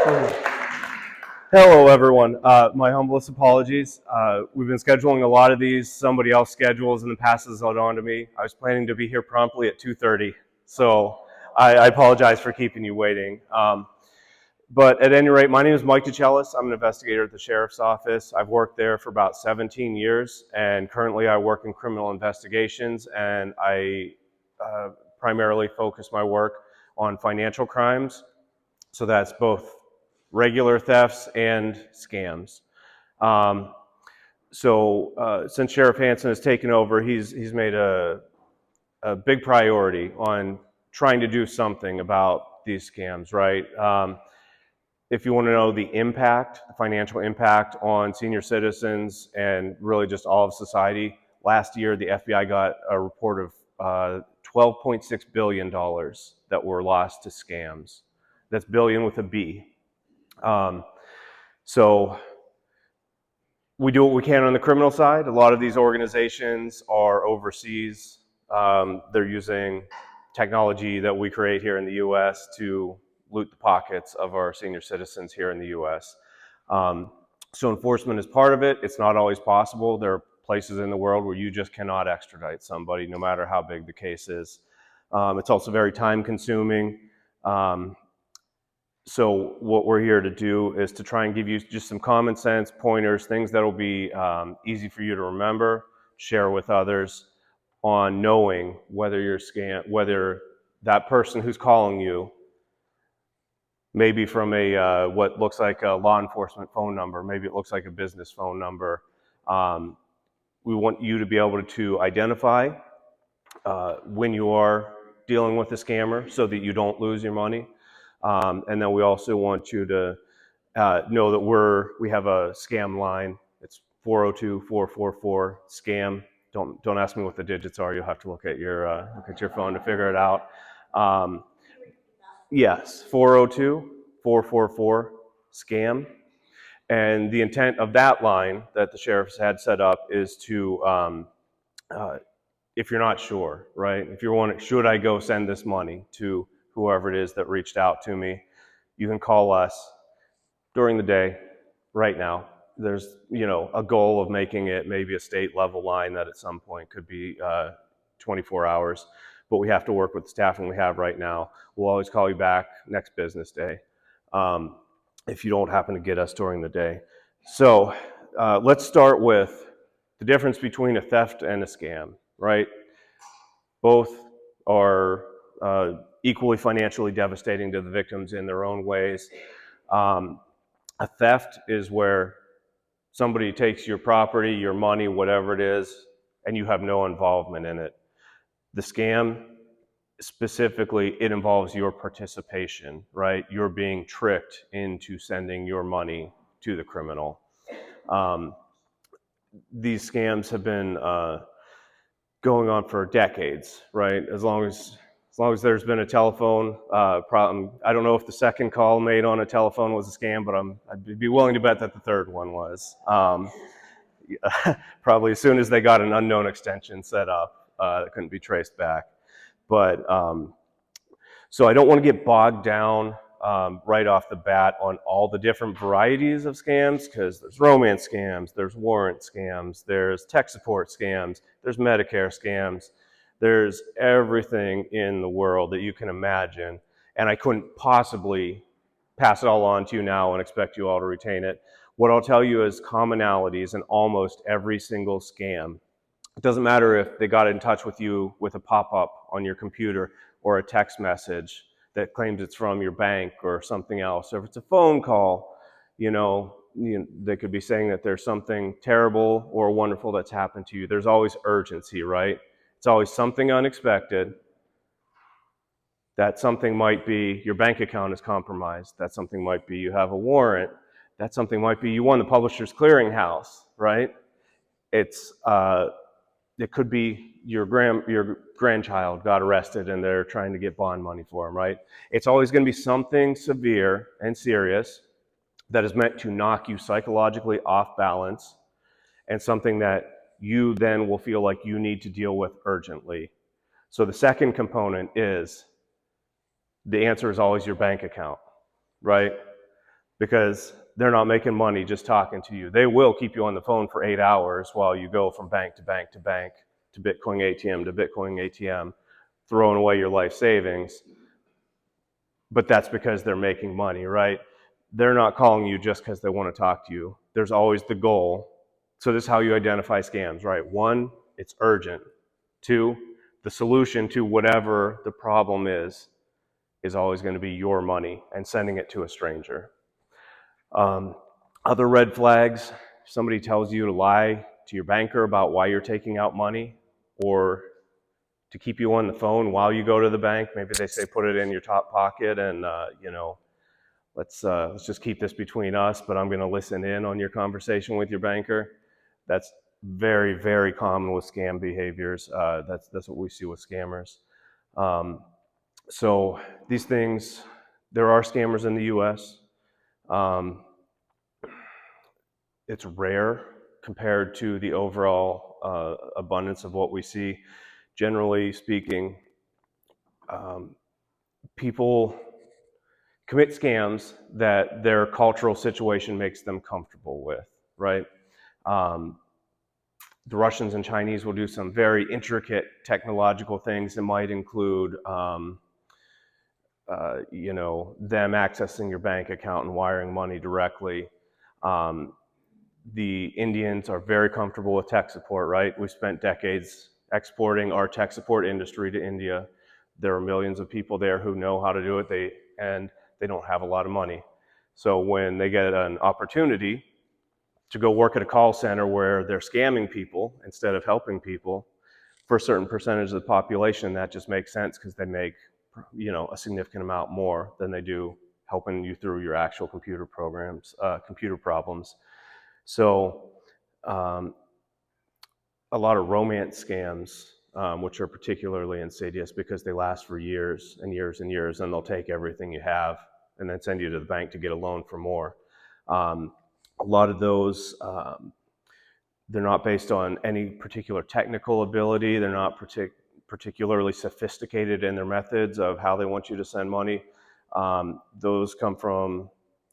Hello, everyone. My humblest apologies. We've been scheduling a lot of these. Somebody else schedules and then passes it on to me. I was planning to be here promptly at 2:30, so I apologize for keeping you waiting. But at any rate, my name is Mike DeCellis. I'm an investigator at the Sheriff's Office. I've worked there for about 17 years, and currently I work in criminal investigations, and I primarily focus my work on financial crimes. So that's both regular thefts and scams. Since Sheriff Hanson has taken over, he's made a big priority on trying to do something about these scams, right? If you want to know the impact, the financial impact on senior citizens and really just all of society, last year the FBI got a report of $12.6 billion that were lost to scams. That's billion with a B. So we do what we can on the criminal side. A lot of these organizations are overseas. They're using technology that we create here in the US to loot the pockets of our senior citizens here in the US. So enforcement is part of it. It's not always possible. There are places in the world where you just cannot extradite somebody, no matter how big the case is. It's also very time consuming. So what we're here to do is to try and give you just some common sense pointers, things that will be easy for you to remember, share with others on knowing whether that person who's calling you maybe from a what looks like a law enforcement phone number, maybe it looks like a business phone number. We want you to be able to identify when you are dealing with a scammer so that you don't lose your money. And then we also want you to know that we have a scam line. It's 402-444-SCAM. Don't ask me what the digits are. You'll have to look at your phone to figure it out. Yes, 402-444-SCAM. And the intent of that line that the sheriff's had set up is to, if you're not sure, right? If you're wondering, should I go send this money to whoever it is that reached out to me, you can call us during the day, right now. There's, a goal of making it maybe a state level line that at some point could be 24 hours, but we have to work with the staffing we have right now. We'll always call you back next business day if you don't happen to get us during the day. So let's start with the difference between a theft and a scam, right? Both are equally financially devastating to the victims in their own ways. A theft is where somebody takes your property, your money, whatever it is, and you have no involvement in it. The scam, specifically, it involves your participation, right? You're being tricked into sending your money to the criminal. These scams have been going on for decades, right? As long as there's been a telephone problem. I don't know if the second call made on a telephone was a scam, but I'd be willing to bet that the third one was. Probably as soon as they got an unknown extension set up that couldn't be traced back. But so I don't want to get bogged down right off the bat on all the different varieties of scams, because there's romance scams, there's warrant scams, there's tech support scams, there's Medicare scams, there's everything in the world that you can imagine, and I couldn't possibly pass it all on to you now and expect you all to retain it. What I'll tell you is commonalities in almost every single scam. It doesn't matter if they got in touch with you with a pop-up on your computer or a text message that claims it's from your bank or something else. Or if it's a phone call, they could be saying that there's something terrible or wonderful that's happened to you. There's always urgency, right? It's always something unexpected. That something might be your bank account is compromised. That something might be you have a warrant. That something might be you won the Publishers Clearinghouse, right? It could be your grandchild got arrested and they're trying to get bond money for him, right? It's always going to be something severe and serious that is meant to knock you psychologically off balance, and something that you then will feel like you need to deal with urgently. So the second component is the answer is always your bank account, right? because they're not making money just talking to you. They will keep you on the phone for 8 hours while you go from bank to bank to bank, to Bitcoin ATM to Bitcoin ATM, throwing away your life savings. But that's because they're making money, right? They're not calling you just because they want to talk to you. There's always the goal. So this is how you identify scams, right? 1, it's urgent. 2, the solution to whatever the problem is always going to be your money and sending it to a stranger. Other red flags, if somebody tells you to lie to your banker about why you're taking out money, or to keep you on the phone while you go to the bank. Maybe they say put it in your top pocket and let's just keep this between us, but I'm going to listen in on your conversation with your banker. That's very, very common with scam behaviors. That's what we see with scammers. So these things, there are scammers in the U.S. It's rare compared to the overall abundance of what we see. Generally speaking, people commit scams that their cultural situation makes them comfortable with, right? The Russians and Chinese will do some very intricate technological things. It might include them accessing your bank account and wiring money directly. The Indians are very comfortable with tech support, right? We've spent decades exporting our tech support industry to India. There are millions of people there who know how to do it, and they don't have a lot of money. So when they get an opportunity to go work at a call center where they're scamming people instead of helping people, for a certain percentage of the population, that just makes sense because they make a significant amount more than they do helping you through your actual computer problems. So a lot of romance scams, which are particularly insidious because they last for years and years and years, and they'll take everything you have and then send you to the bank to get a loan for more. A lot of those, they're not based on any particular technical ability. They're not particularly sophisticated in their methods of how they want you to send money. Those come from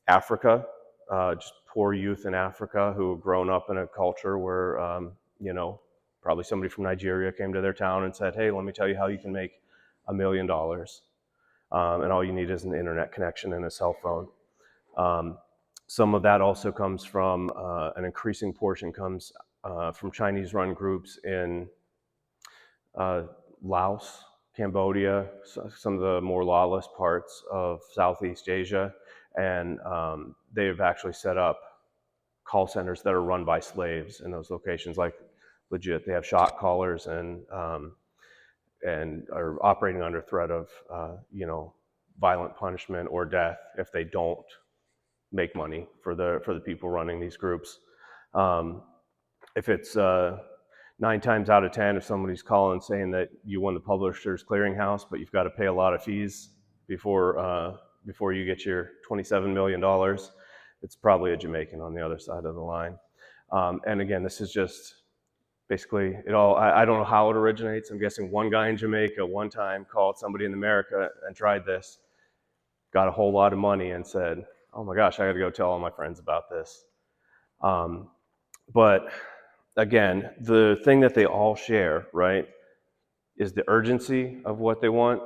Africa, just poor youth in Africa who have grown up in a culture where, probably somebody from Nigeria came to their town and said, hey, let me tell you how you can make $1 million. And all you need is an internet connection and a cell phone. Some of that also comes from, an increasing portion comes from Chinese-run groups in Laos, Cambodia, some of the more lawless parts of Southeast Asia. And they've actually set up call centers that are run by slaves in those locations, like legit. They have shot callers and are operating under threat of violent punishment or death if they don't make money for the people running these groups. If it's 9 times out of 10, if somebody's calling saying that you won the Publishers Clearinghouse, but you've got to pay a lot of fees before you get your $27 million, it's probably a Jamaican on the other side of the line. And again, this is just basically it all. I don't know how it originates. I'm guessing one guy in Jamaica one time called somebody in America and tried this, got a whole lot of money and said, oh my gosh, I got to go tell all my friends about this. But again, the thing that they all share, right, is the urgency of what they want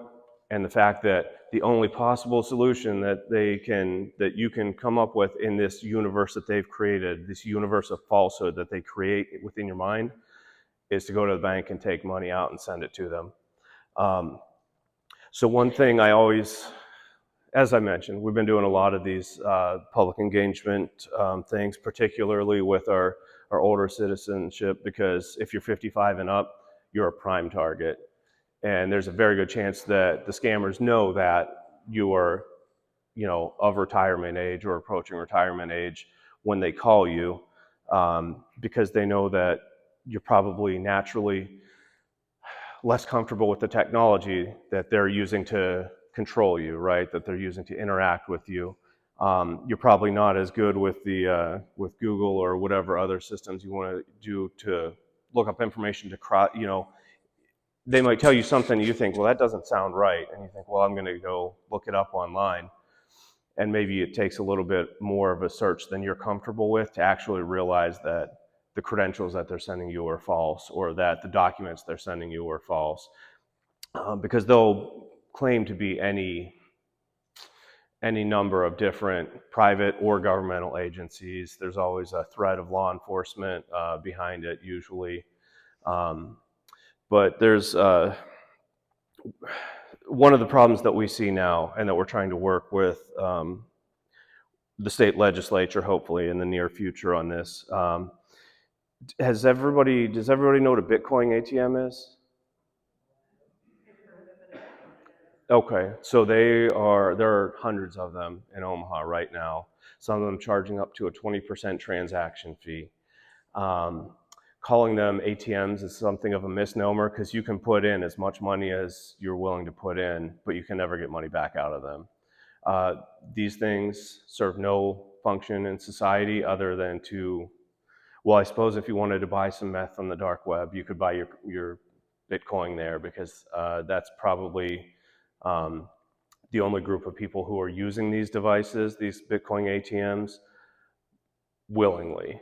and the fact that the only possible solution that you can come up with in this universe that they've created, this universe of falsehood that they create within your mind, is to go to the bank and take money out and send it to them. So one thing I always, as I mentioned, we've been doing a lot of these public engagement things, particularly with our older citizenship, because if you're 55 and up, you're a prime target. And there's a very good chance that the scammers know that you are, of retirement age or approaching retirement age when they call you, because they know that you're probably naturally less comfortable with the technology that they're using to control you, right? That they're using to interact with you. You're probably not as good with with Google or whatever other systems you want to do to look up information to they might tell you something and you think, well, that doesn't sound right. And you think, well, I'm going to go look it up online. And maybe it takes a little bit more of a search than you're comfortable with to actually realize that the credentials that they're sending you are false, or that the documents they're sending you are false. Because they'll claim to be any number of different private or governmental agencies. There's always a threat of law enforcement behind it, usually. But there's one of the problems that we see now, and that we're trying to work with the state legislature, hopefully in the near future on this. Does everybody know what a Bitcoin ATM is? Okay, so there are hundreds of them in Omaha right now. Some of them charging up to a 20% transaction fee. Calling them ATMs is something of a misnomer, because you can put in as much money as you're willing to put in, but you can never get money back out of them. These things serve no function in society other than to, well, I suppose if you wanted to buy some meth on the dark web, you could buy your Bitcoin there, because that's probably the only group of people who are using these devices, these Bitcoin ATMs, willingly.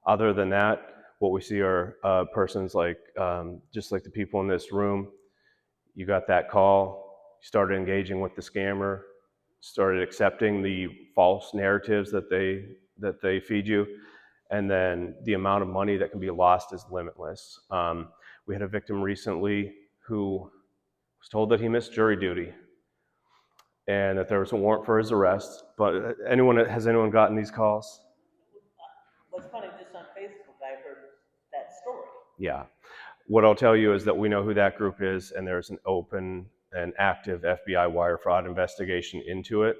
Other than that, what we see are persons like, just like the people in this room. You got that call, you started engaging with the scammer, started accepting the false narratives that they feed you, and then the amount of money that can be lost is limitless. We had a victim recently who was told that he missed jury duty and that there was a warrant for his arrest. But has anyone gotten these calls? What's funny, just on Facebook, I heard that story. Yeah. What I'll tell you is that we know who that group is, and there's an open and active FBI wire fraud investigation into it.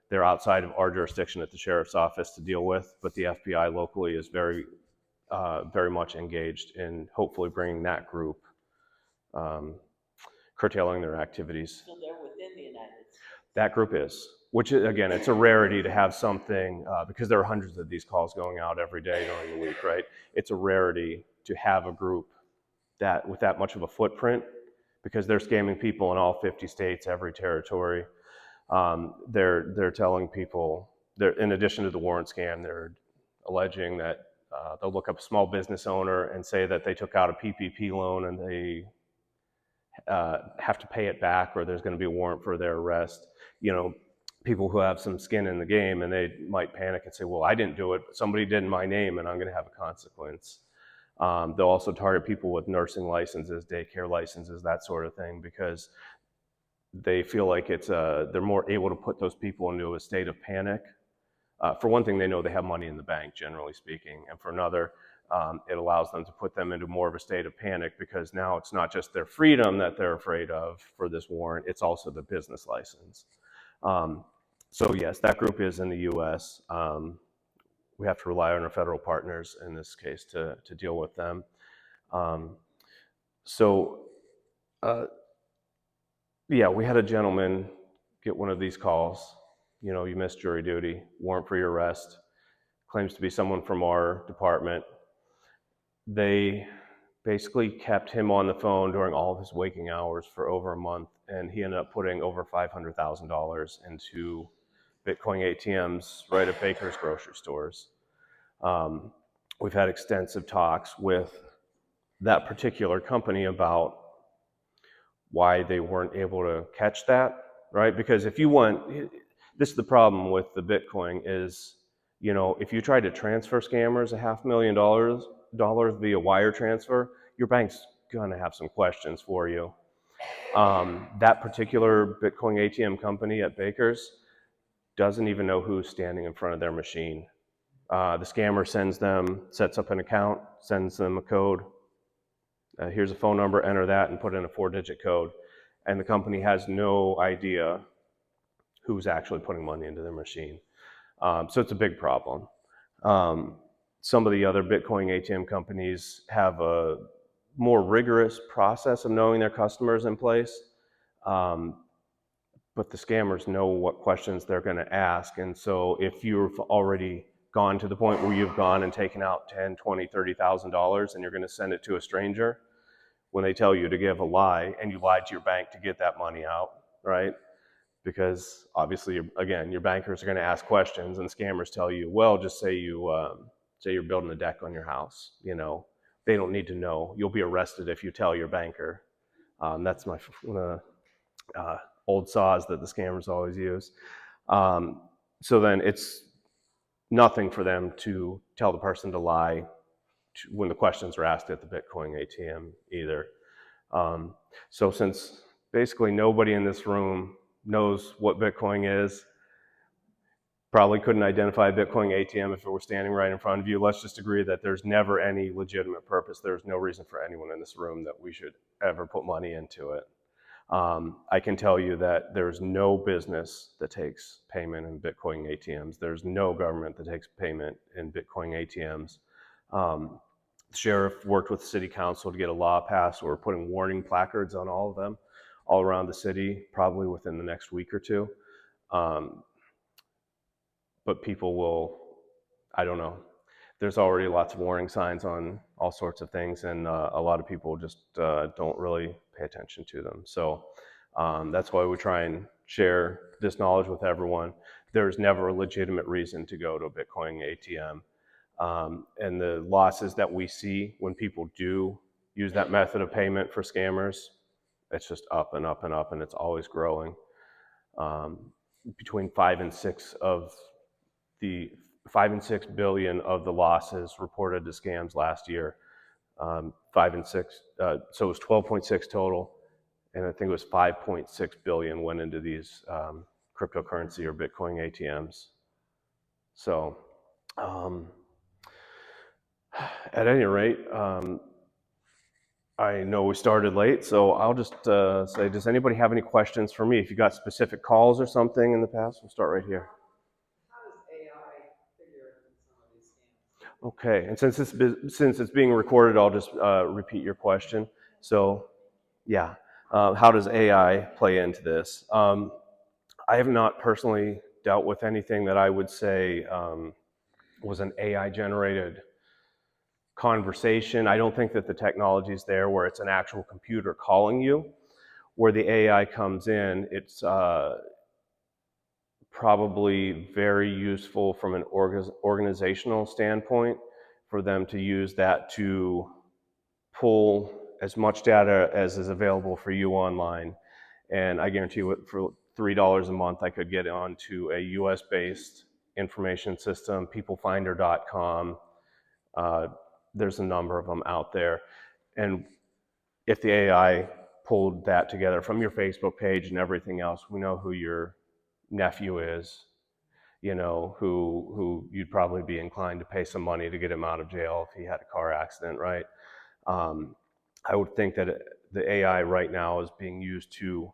They're outside of our jurisdiction at the sheriff's office to deal with, but the FBI locally is very much engaged in hopefully bringing that group, curtailing their activities. So they're within the United States. That group is, which again, it's a rarity to have something, because there are hundreds of these calls going out every day during the week, right? It's a rarity to have a group that with that much of a footprint, because they're scamming people in all 50 states, every territory. They're telling people, in addition to the warrant scam, they're alleging that they'll look up a small business owner and say that they took out a PPP loan and they have to pay it back, or there's going to be a warrant for their arrest. You know, people who have some skin in the game, and they might panic and say, well, I didn't do it, but somebody did in my name and I'm going to have a consequence. They'll also target people with nursing licenses, daycare licenses, that sort of thing, because they feel like they're more able to put those people into a state of panic. For one thing, they know they have money in the bank, generally speaking, and for another, it allows them to put them into more of a state of panic, because now it's not just their freedom that they're afraid of for this warrant, it's also the business license. So yes, that group is in the U.S. We have to rely on our federal partners in this case to deal with them. Yeah, we had a gentleman get one of these calls. You know, you missed jury duty, warrant for your arrest, claims to be someone from our department. They basically kept him on the phone during all of his waking hours for over a month, and he ended up putting over $500,000 into Bitcoin ATMs right at Baker's grocery stores. We've had extensive talks with that particular company about why they weren't able to catch that, right? Because if you want, this is the problem with the Bitcoin is, you know, if you try to transfer scammers $500,000 via wire transfer, your bank's gonna have some questions for you. That particular Bitcoin ATM company at Baker's doesn't even know who's standing in front of their machine. The scammer sets up an account, sends them a code. Here's a phone number, enter that and put in a 4-digit code. And the company has no idea who's actually putting money into their machine. So it's a big problem. Some of the other Bitcoin ATM companies have a more rigorous process of knowing their customers in place. But the scammers know what questions they're going to ask. And so if you've already gone to the point where you've gone and taken out $10,000, $20,000, $30,000 and you're going to send it to a stranger, when they tell you to give a lie and you lied to your bank to get that money out, right? because obviously, again, your bankers are going to ask questions, and scammers tell you, well, just say you're building a deck on your house. They don't need to know. You'll be arrested if you tell your banker. That's one of the old saws that the scammers always use. So then it's nothing for them to tell the person to lie when the questions are asked at the Bitcoin ATM either. So since basically nobody in this room knows what Bitcoin is, probably couldn't identify a Bitcoin ATM if it were standing right in front of you, let's just agree that there's never any legitimate purpose. There's no reason for anyone in this room that we should ever put money into it. I can tell you that there's no business that takes payment in Bitcoin ATMs. There's no government that takes payment in Bitcoin ATMs. The sheriff worked with the city council to get a law passed. We're putting warning placards on all of them, all around the city, probably within the next week or two. But people will, I don't know. There's already lots of warning signs on all sorts of things, and a lot of people just don't really pay attention to them. So that's why we try and share this knowledge with everyone. There's never a legitimate reason to go to a Bitcoin ATM. And the losses that we see when people do use that method of payment for scammers, it's just up and up and up, and it's always growing. Between 5 and 6 billion of the losses reported to scams last year. 5 and 6, so it was 12.6 total, and I think it was 5.6 billion went into these cryptocurrency or Bitcoin ATMs. So at any rate, I know we started late, so I'll just say, does anybody have any questions for me? If you got specific calls or something in the past, we'll start right here. Okay, and since it's being recorded, I'll just repeat your question. So, yeah, how does AI play into this? I have not personally dealt with anything that I would say was an AI-generated conversation. I don't think that the technology is there where it's an actual computer calling you. Where the AI comes in, it's probably very useful from an organizational standpoint for them to use that to pull as much data as is available for you online. And I guarantee you, for $3 a month, I could get onto a US-based information system, peoplefinder.com. There's a number of them out there. And if the AI pulled that together from your Facebook page and everything else, we know who your nephew is, who you'd probably be inclined to pay some money to get him out of jail if he had a car accident, right? I would think that the AI right now is being used to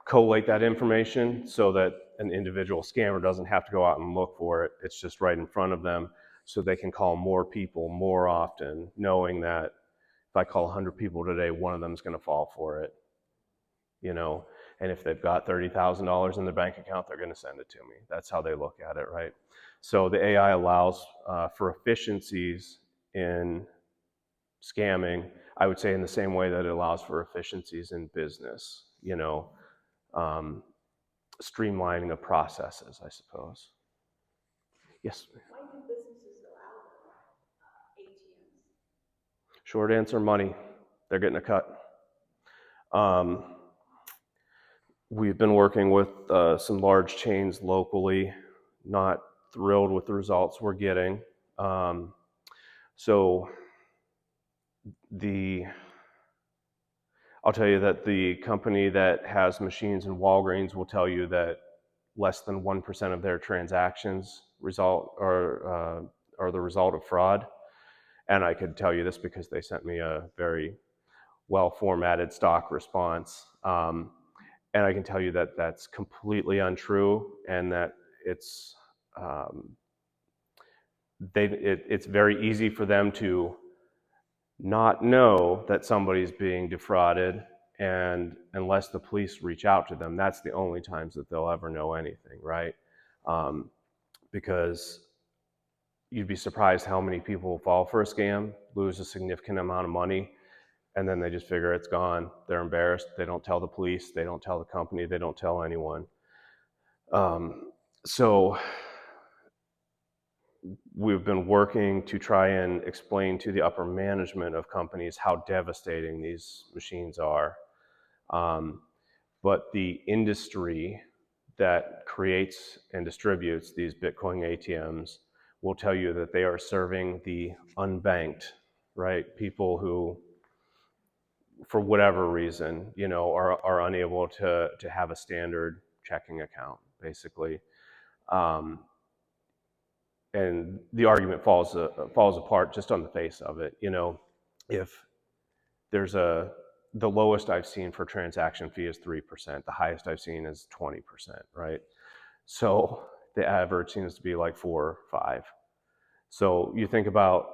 collate that information so that an individual scammer doesn't have to go out and look for it. It's just right in front of them, so they can call more people more often, knowing that if I call 100 people today, one of them is going to fall for it, and if they've got $30,000 in their bank account, they're going to send it to me. That's how they look at it, right? So the AI allows for efficiencies in scamming, I would say, in the same way that it allows for efficiencies in business, streamlining of processes, I suppose. Yes? Why do businesses allow ATMs? Short answer, money. They're getting a cut. We've been working with some large chains locally, not thrilled with the results we're getting. So I'll tell you that the company that has machines in Walgreens will tell you that less than 1% of their transactions are the result of fraud. And I could tell you this because they sent me a very well-formatted stock response. And I can tell you that that's completely untrue, and that it's very easy for them to not know that somebody's being defrauded, and unless the police reach out to them, that's the only times that they'll ever know anything, right? Because you'd be surprised how many people fall for a scam, lose a significant amount of money, and then they just figure it's gone. They're embarrassed. They don't tell the police. They don't tell the company. They don't tell anyone. So we've been working to try and explain to the upper management of companies how devastating these machines are. But the industry that creates and distributes these Bitcoin ATMs will tell you that they are serving the unbanked, right? People who, for whatever reason, are unable to have a standard checking account, basically. And the argument falls apart just on the face of it. If there's the lowest I've seen for transaction fee is 3%. The highest I've seen is 20%, right? So the average seems to be like 4 or 5. So you think about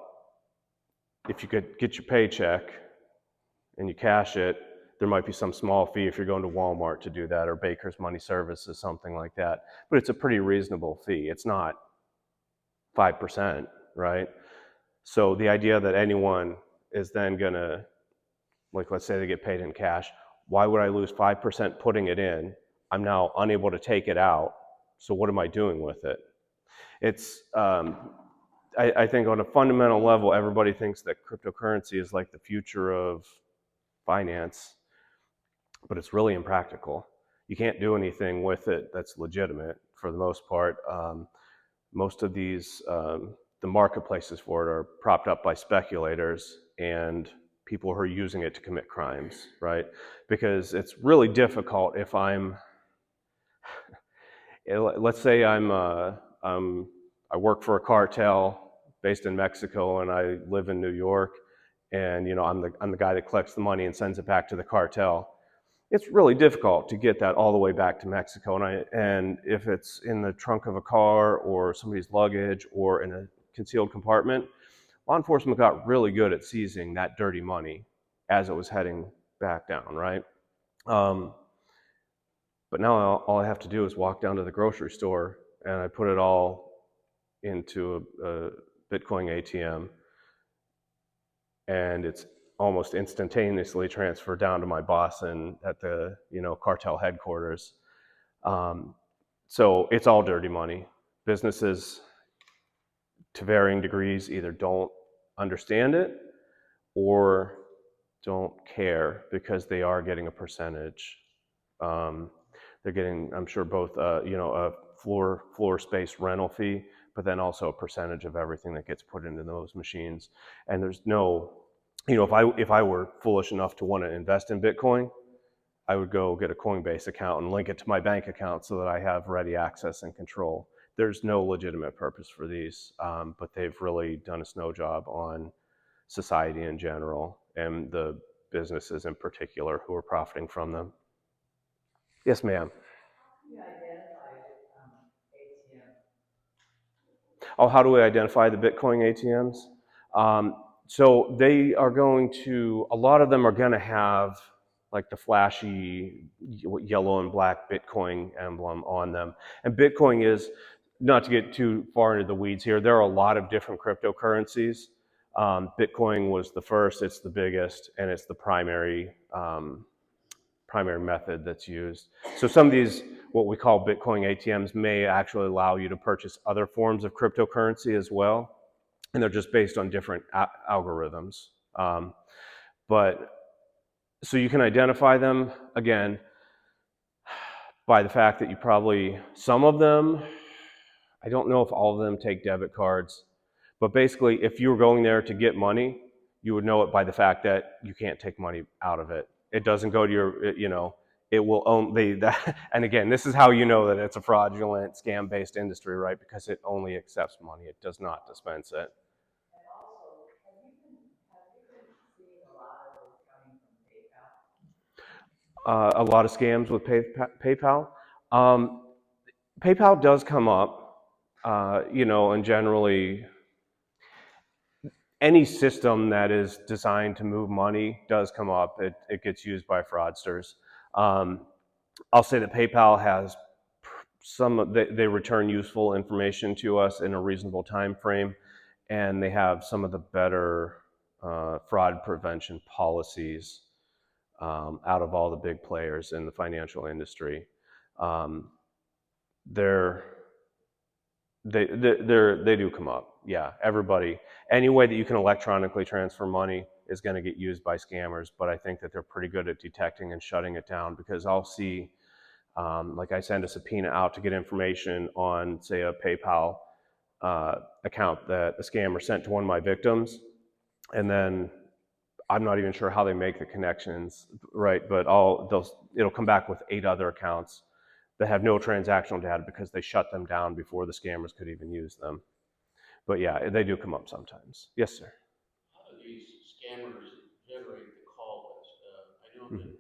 if you could get your paycheck and you cash it, there might be some small fee if you're going to Walmart to do that, or Baker's Money Services, something like that. But it's a pretty reasonable fee. It's not 5%, right? So the idea that anyone is then gonna, like, let's say they get paid in cash, why would I lose 5% putting it in? I'm now unable to take it out. So what am I doing with it? It's, I think on a fundamental level, everybody thinks that cryptocurrency is like the future of finance, but it's really impractical. You can't do anything with it that's legitimate for the most part. Most of these, the marketplaces for it are propped up by speculators and people who are using it to commit crimes, right? Because it's really difficult if let's say I work for a cartel based in Mexico and I live in New York, and I'm the guy that collects the money and sends it back to the cartel. It's really difficult to get that all the way back to Mexico, and if it's in the trunk of a car or somebody's luggage or in a concealed compartment, law enforcement got really good at seizing that dirty money as it was heading back down, right? But now all I have to do is walk down to the grocery store and I put it all into a Bitcoin ATM, and it's almost instantaneously transferred down to my boss and at the cartel headquarters. So it's all dirty money. Businesses, to varying degrees, either don't understand it or don't care because they are getting a percentage. They're getting, I'm sure, both a floor space rental fee, but then also a percentage of everything that gets put into those machines. And there's no, if I were foolish enough to want to invest in Bitcoin, I would go get a Coinbase account and link it to my bank account so that I have ready access and control. There's no legitimate purpose for these, but they've really done a snow job on society in general and the businesses in particular who are profiting from them. Yes, ma'am. You identify ATM. Oh, how do we identify the Bitcoin ATMs? So they are going to, a lot of them are going to have like the flashy yellow and black Bitcoin emblem on them. And Bitcoin is, not to get too far into the weeds here, there are a lot of different cryptocurrencies. Bitcoin was the first, it's the biggest, and it's the primary method that's used. So some of these, what we call Bitcoin ATMs, may actually allow you to purchase other forms of cryptocurrency as well, and they're just based on different algorithms. But so you can identify them, again, by the fact that you probably, some of them, I don't know if all of them take debit cards, but basically if you were going there to get money, you would know it by the fact that you can't take money out of it. It doesn't go to your, it will only, that, and again, this is how you know that it's a fraudulent, scam-based industry, right? Because it only accepts money. It does not dispense it. And also, have you been seeing a lot of those coming from PayPal? A lot of scams with PayPal. PayPal does come up, and generally any system that is designed to move money does come up. It gets used by fraudsters. I'll say that PayPal has they return useful information to us in a reasonable time frame, and they have some of the better fraud prevention policies out of all the big players in the financial industry. They do come up. Yeah, everybody. Any way that you can electronically transfer money is going to get used by scammers, but I think that they're pretty good at detecting and shutting it down, because I'll see, like I send a subpoena out to get information on, say, a PayPal account that a scammer sent to one of my victims, and then I'm not even sure how they make the connections, right? But it'll come back with 8 other accounts that have no transactional data because they shut them down before the scammers could even use them. But yeah, they do come up sometimes. Yes, sir. How do these scammers generate the call list? I know that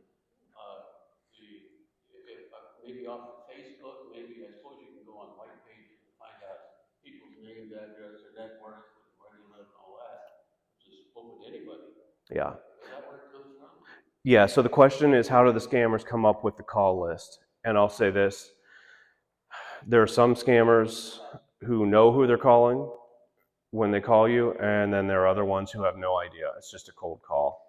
maybe off of Facebook, maybe I suppose you can go on white pages and find out people's names, address, their net worth, where they live, and all that. Just open to anybody. Yeah. Is that where it comes from? Yeah, so the question is, how do the scammers come up with the call list? And I'll say this, there are some scammers who know who they're calling when they call you, and then there are other ones who have no idea. It's just a cold call.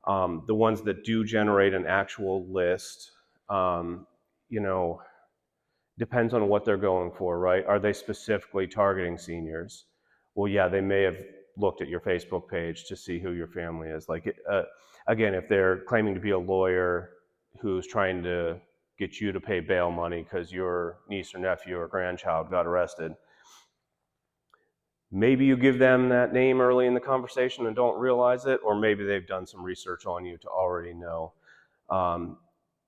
The ones that do generate an actual list, depends on what they're going for, right? Are they specifically targeting seniors? Well, yeah, they may have looked at your Facebook page to see who your family is. Like, again, if they're claiming to be a lawyer who's trying to get you to pay bail money because your niece or nephew or grandchild got arrested, maybe you give them that name early in the conversation and don't realize it, or maybe they've done some research on you to already know.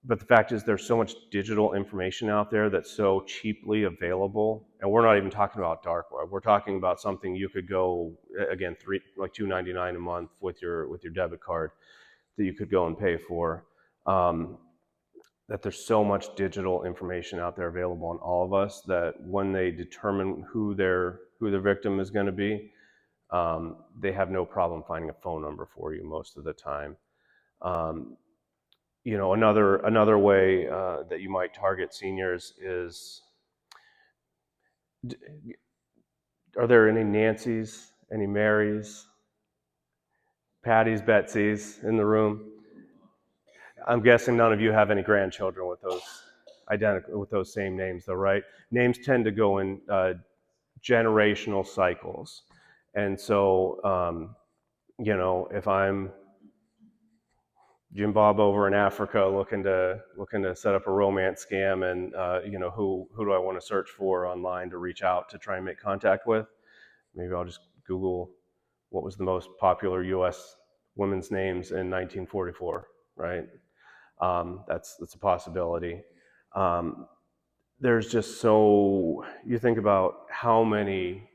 But the fact is, there's so much digital information out there that's so cheaply available, and we're not even talking about dark web. We're talking about something you could go, again, $2.99 a month with your debit card that you could go and pay for. That there's so much digital information out there available on all of us that when they determine who their victim is going to be, they have no problem finding a phone number for you most of the time. Another way that you might target seniors is, are there any Nancys, any Marys, Patties, Betsy's in the room? I'm guessing none of you have any grandchildren with those same names, though, right? Names tend to go in generational cycles, and so if I'm Jim Bob over in Africa looking to set up a romance scam, and who do I want to search for online to reach out to try and make contact with? Maybe I'll just Google what was the most popular U.S. women's names in 1944, right? That's a possibility. There's just you think about how many,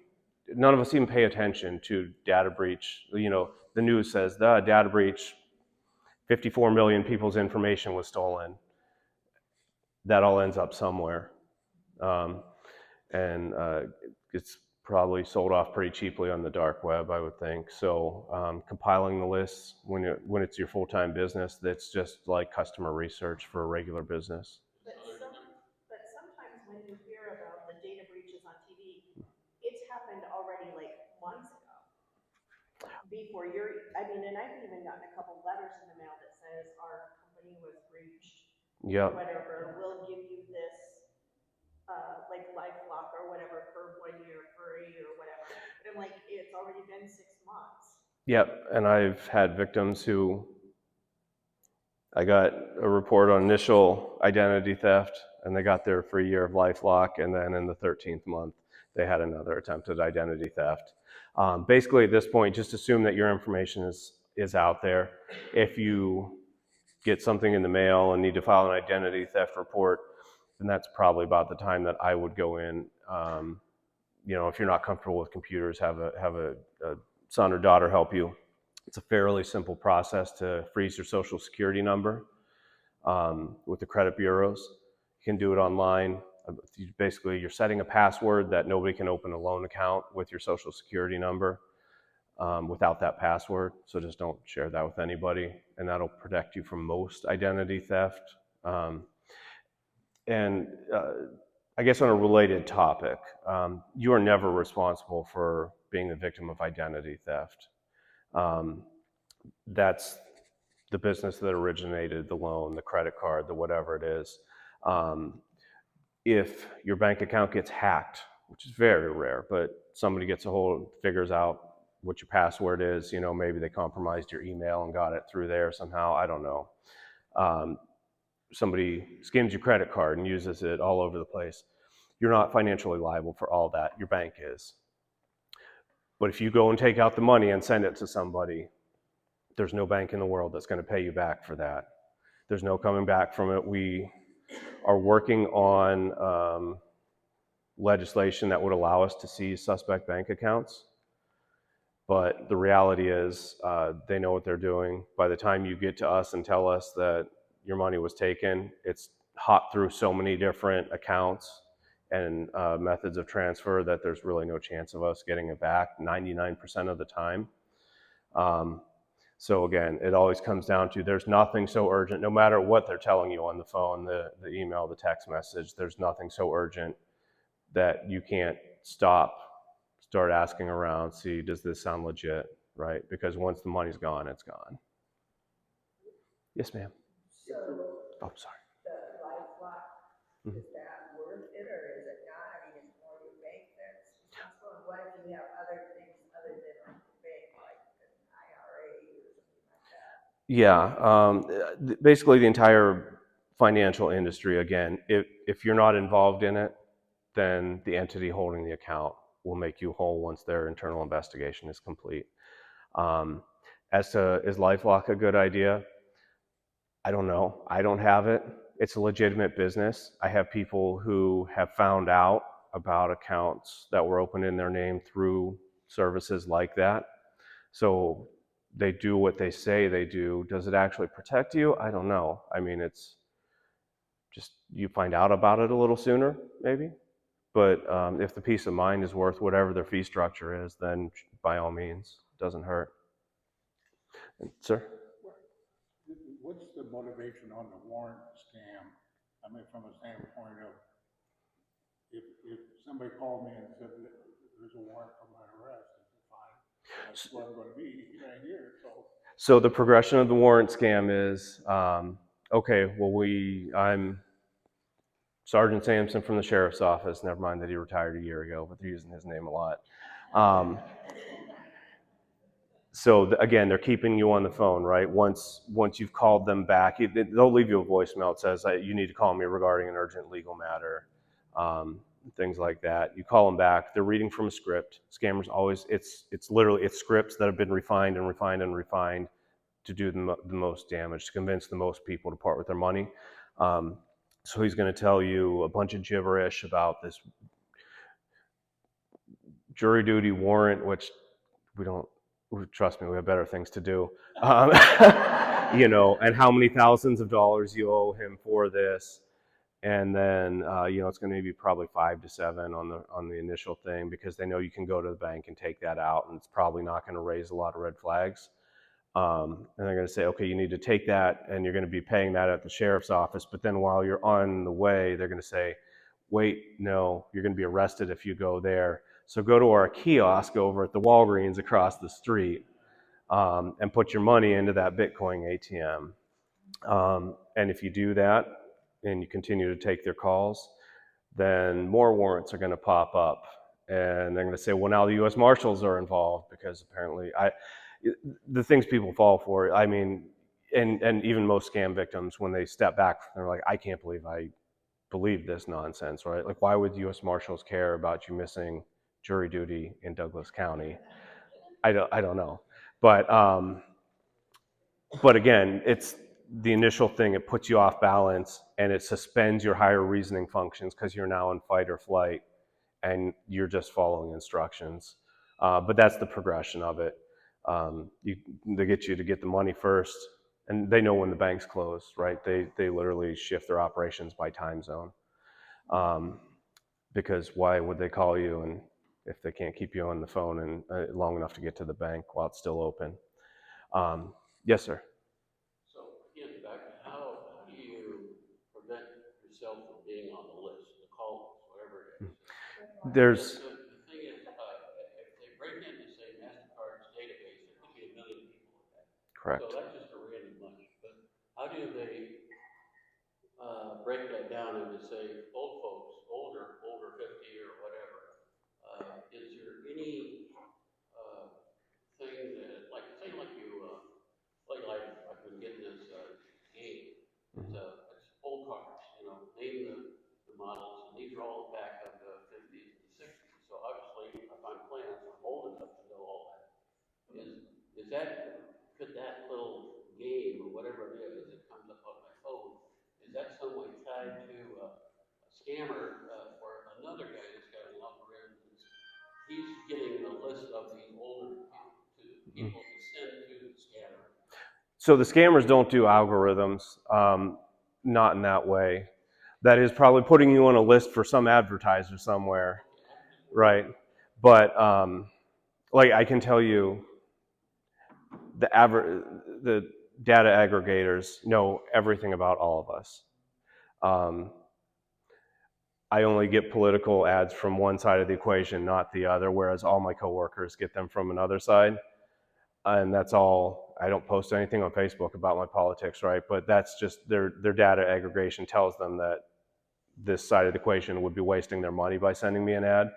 none of us even pay attention to data breach. The news says the data breach, 54 million people's information was stolen. That all ends up somewhere. And it's probably sold off pretty cheaply on the dark web, I would think. So compiling the lists when it's your full-time business, that's just like customer research for a regular business. But sometimes when you hear about the data breaches on TV, it's happened already like months ago. And I've even gotten a couple letters in the mail that says our company was breached. Yep. Whatever, we'll give you this, like LifeLock or whatever for 1 year free or whatever. But I'm like, it's already been 6 months. Yep, and I've had victims who I got a report on initial identity theft, and they got their free year of LifeLock, and then in the 13th month, they had another attempted identity theft. Basically, at this point, just assume that your information is out there. If you get something in the mail and need to file an identity theft report, then that's probably about the time that I would go in. If you're not comfortable with computers, have a son or daughter help you. It's a fairly simple process to freeze your social security number with the credit bureaus. You can do it online. Basically, you're setting a password that nobody can open a loan account with your social security number without that password. So just don't share that with anybody, and that'll protect you from most identity theft. I guess on a related topic, you are never responsible for being the victim of identity theft. that's the business that originated the loan, the credit card, the whatever it is. If your bank account gets hacked, which is very rare, but somebody gets a hold, figures out what your password is, you know, maybe they compromised your email and got it through there somehow, I don't know. Somebody skims your credit card and uses it all over the place. You're not financially liable for all that, your bank is. But if you go and take out the money and send it to somebody, there's no bank in the world that's going to pay you back for that. There's no coming back from it. We are working on legislation that would allow us to seize suspect bank accounts. But the reality is they know what they're doing. By the time you get to us and tell us that your money was taken, it's hopped through so many different accounts and methods of transfer that there's really no chance of us getting it back 99% of the time. So again, it always comes down to there's nothing so urgent, no matter what they're telling you on the phone, the email, the text message, there's nothing so urgent that you can't start asking around, see, does this sound legit, right? Because once the money's gone, it's gone. Yes, ma'am. So Oh, sorry. the LifeLock, Mhm. is that worth it or is it not? I mean, it's more your bank that's responsible. And what if you have other things other than like the bank, like an IRA or something like that? Yeah, basically the entire financial industry, again, if you're not involved in it, then the entity holding the account will make you whole once their internal investigation is complete. As to, is LifeLock a good idea? I don't know. I don't have it. It's a legitimate business. I have people who have found out about accounts that were opened in their name through services like that. So they do what they say they do. Does it actually protect you? I don't know. I mean, it's just you find out about it a little sooner, maybe. But if the peace of mind is worth whatever their fee structure is, then by all means, it doesn't hurt. Sir? What's the motivation on the warrant scam? I mean, from a standpoint of, if somebody called me and said, there's a warrant for my arrest, I said, fine, that's where I'm gonna be right here, so. So the progression of the warrant scam is, okay, well, I'm Sergeant Sampson from the Sheriff's Office. Never mind that he retired a year ago, but they're using his name a lot. So again, they're keeping you on the phone, right? Once you've called them back, they'll leave you a voicemail that says, you need to call me regarding an urgent legal matter, things like that. You call them back. They're reading from a script. Scammers always, it's scripts that have been refined and refined and refined to do the most damage, to convince the most people to part with their money. So he's going to tell you a bunch of gibberish about this jury duty warrant, which we don't, trust me, we have better things to do. You know, and how many thousands of dollars you owe him for this. And then, you know, it's going to be probably 5 to 7 on the initial thing, because they know you can go to the bank and take that out, and it's probably not going to raise a lot of red flags. And they're going to say, okay, you need to take that, and you're going to be paying that at the sheriff's office. But then while you're on the way, they're going to say, wait, no, you're going to be arrested if you go there. So go to our kiosk over at the Walgreens across the street, and put your money into that Bitcoin ATM. And if you do that and you continue to take their calls, then more warrants are going to pop up. And they're going to say, well, now the U.S. Marshals are involved, because apparently the things people fall for, I mean, and even most scam victims, when they step back, they're like, I can't believe I believe this nonsense, right? Like, why would U.S. Marshals care about you missing jury duty in Douglas County? I don't know. But again, it's the initial thing. It puts you off balance, and it suspends your higher reasoning functions, because you're now in fight or flight, and you're just following instructions. But that's the progression of it. They get you to get the money first, and they know when the bank's closed, right? They literally shift their operations by time zone. Because why would they call you and if they can't keep you on the phone and long enough to get to the bank while it's still open? Yes, sir. So again, back to how do you prevent yourself from being on the list, the call list, whatever it is? There's The thing is, if they break into, say, MasterCard's database, there could be 1 million people in that. these are all back of the 50s and 60s, so obviously, if I'm plants, I'm old enough to know all that. Is that, could that little game or whatever it is that comes up on my phone, is that some way tied to a scammer or another guy that's got an algorithm? He's getting a list of these older people to send to the scammer. So the scammers don't do algorithms, not in that way. That is probably putting you on a list for some advertiser somewhere, right? But like I can tell you, the data aggregators know everything about all of us. I only get political ads from one side of the equation, not the other, whereas all my coworkers get them from another side. And that's all. I don't post anything on Facebook about my politics, right? But that's just their data aggregation tells them that this side of the equation would be wasting their money by sending me an ad.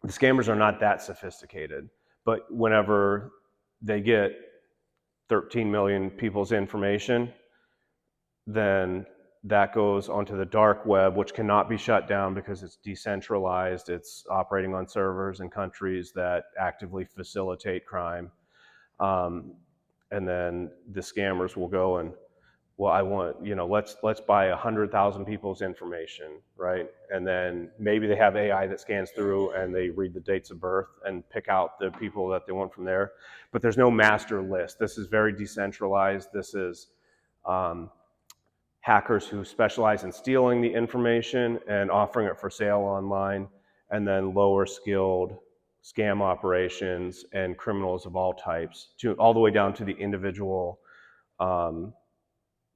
The scammers are not that sophisticated, but whenever they get 13 million people's information, then that goes onto the dark web, which cannot be shut down because it's decentralized. It's operating on servers in countries that actively facilitate crime. And then the scammers will go and, well, I want, let's buy 100,000 people's information, right? And then maybe they have AI that scans through and they read the dates of birth and pick out the people that they want from there. But there's no master list. This is very decentralized. This is hackers who specialize in stealing the information and offering it for sale online, and then lower skilled scam operations and criminals of all types, all the way down to the individual little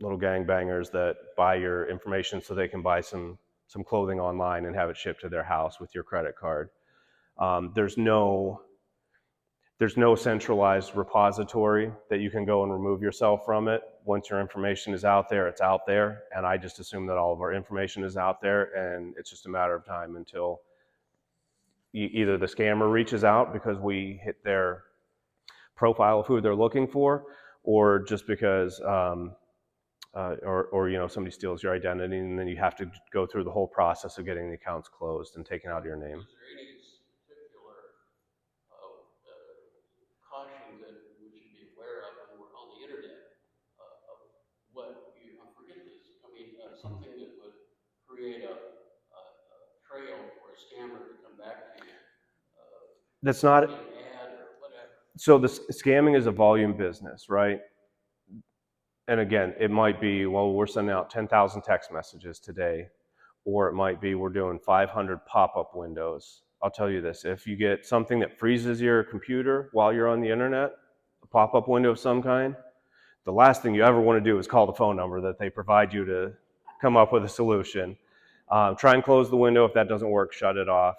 gangbangers that buy your information so they can buy some clothing online and have it shipped to their house with your credit card. There's no centralized repository that you can go and remove yourself from it. Once your information is out there, it's out there. And I just assume that all of our information is out there, and it's just a matter of time until either the scammer reaches out because we hit their profile of who they're looking for, or just because somebody steals your identity, and then you have to go through the whole process of getting the accounts closed and taken out of your name. Is there any particular caution that we should be aware of when we're on the internet? I forget this. I mean, something that would create a trail for a scammer to come back to you. That's not. An ad or whatever. So the scamming is a volume business, right? And again, it might be, well, we're sending out 10,000 text messages today, or it might be we're doing 500 pop-up windows. I'll tell you this, if you get something that freezes your computer while you're on the internet, a pop-up window of some kind, the last thing you ever want to do is call the phone number that they provide you to come up with a solution. Try and close the window. If that doesn't work, shut it off,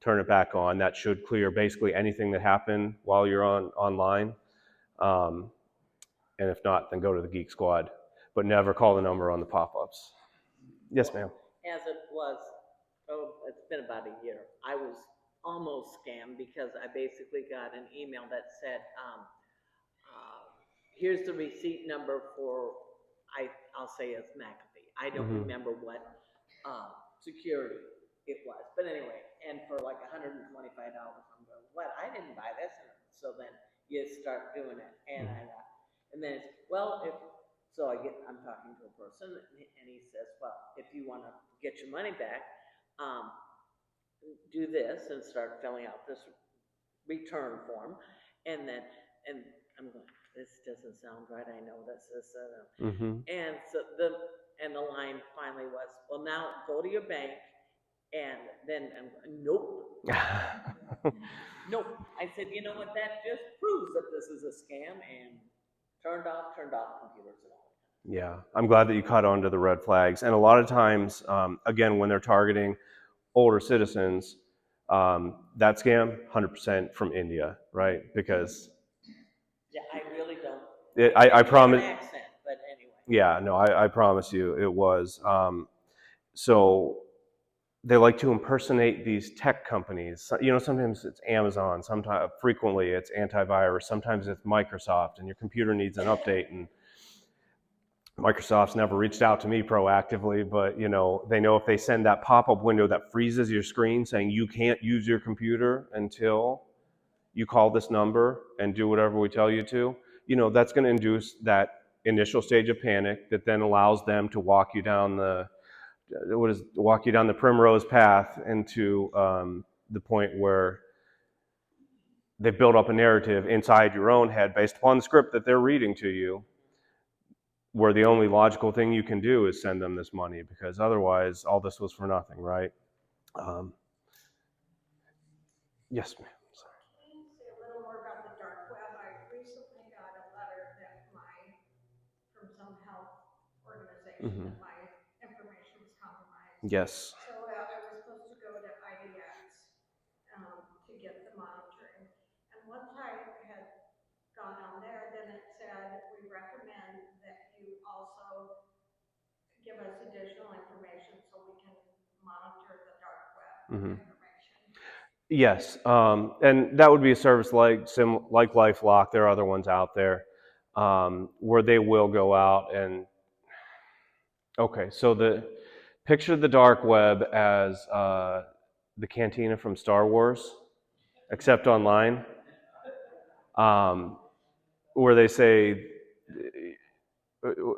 turn it back on. That should clear basically anything that happened while you're online. And if not, then go to the Geek Squad, but never call the number on the pop-ups. Yes, ma'am. As it was, it's been about a year, I was almost scammed because I basically got an email that said, here's the receipt number for, I'll say it's McAfee. I don't remember what security it was, but anyway, and for like $125, I'm going, what? I didn't buy this. So then you start doing it, and and then it's, well, I'm talking to a person, and he says, well, if you want to get your money back, do this and start filling out this return form, and I'm going, this doesn't sound right. I know this. And so the line finally was, well, now go to your bank, and then I'm going, nope. Nope. I said, you know what? That just proves that this is a scam, and turned off computers and all. Yeah, I'm glad that you caught on to the red flags. And a lot of times, again, when they're targeting older citizens, that scam, 100% from India, right? Because yeah, I really don't. I promise. Accent, but anyway. Yeah, no, I promise you, it was. So they like to impersonate these tech companies. Sometimes it's Amazon, sometimes frequently it's antivirus, sometimes it's Microsoft, and your computer needs an update. And Microsoft's never reached out to me proactively, but you know, they know if they send that pop-up window that freezes your screen saying you can't use your computer until you call this number and do whatever we tell you to, you know, that's going to induce that initial stage of panic that then allows them to walk you down the primrose path into the point where they've built up a narrative inside your own head based upon the script that they're reading to you, where the only logical thing you can do is send them this money, because otherwise all this was for nothing, right? Yes, ma'am. Sorry. Can you say a little more about the dark web? I recently got a letter that from some health organization that my information was compromised. Yes. So I was supposed to go to IDX to get the monitoring. And once I had gone on there, then it said, we recommend that you also give us additional information so we can monitor the dark web information. Yes, and that would be a service like LifeLock. There are other ones out there where they will go out and. Okay, so picture the dark web as the cantina from Star Wars, except online, where they say,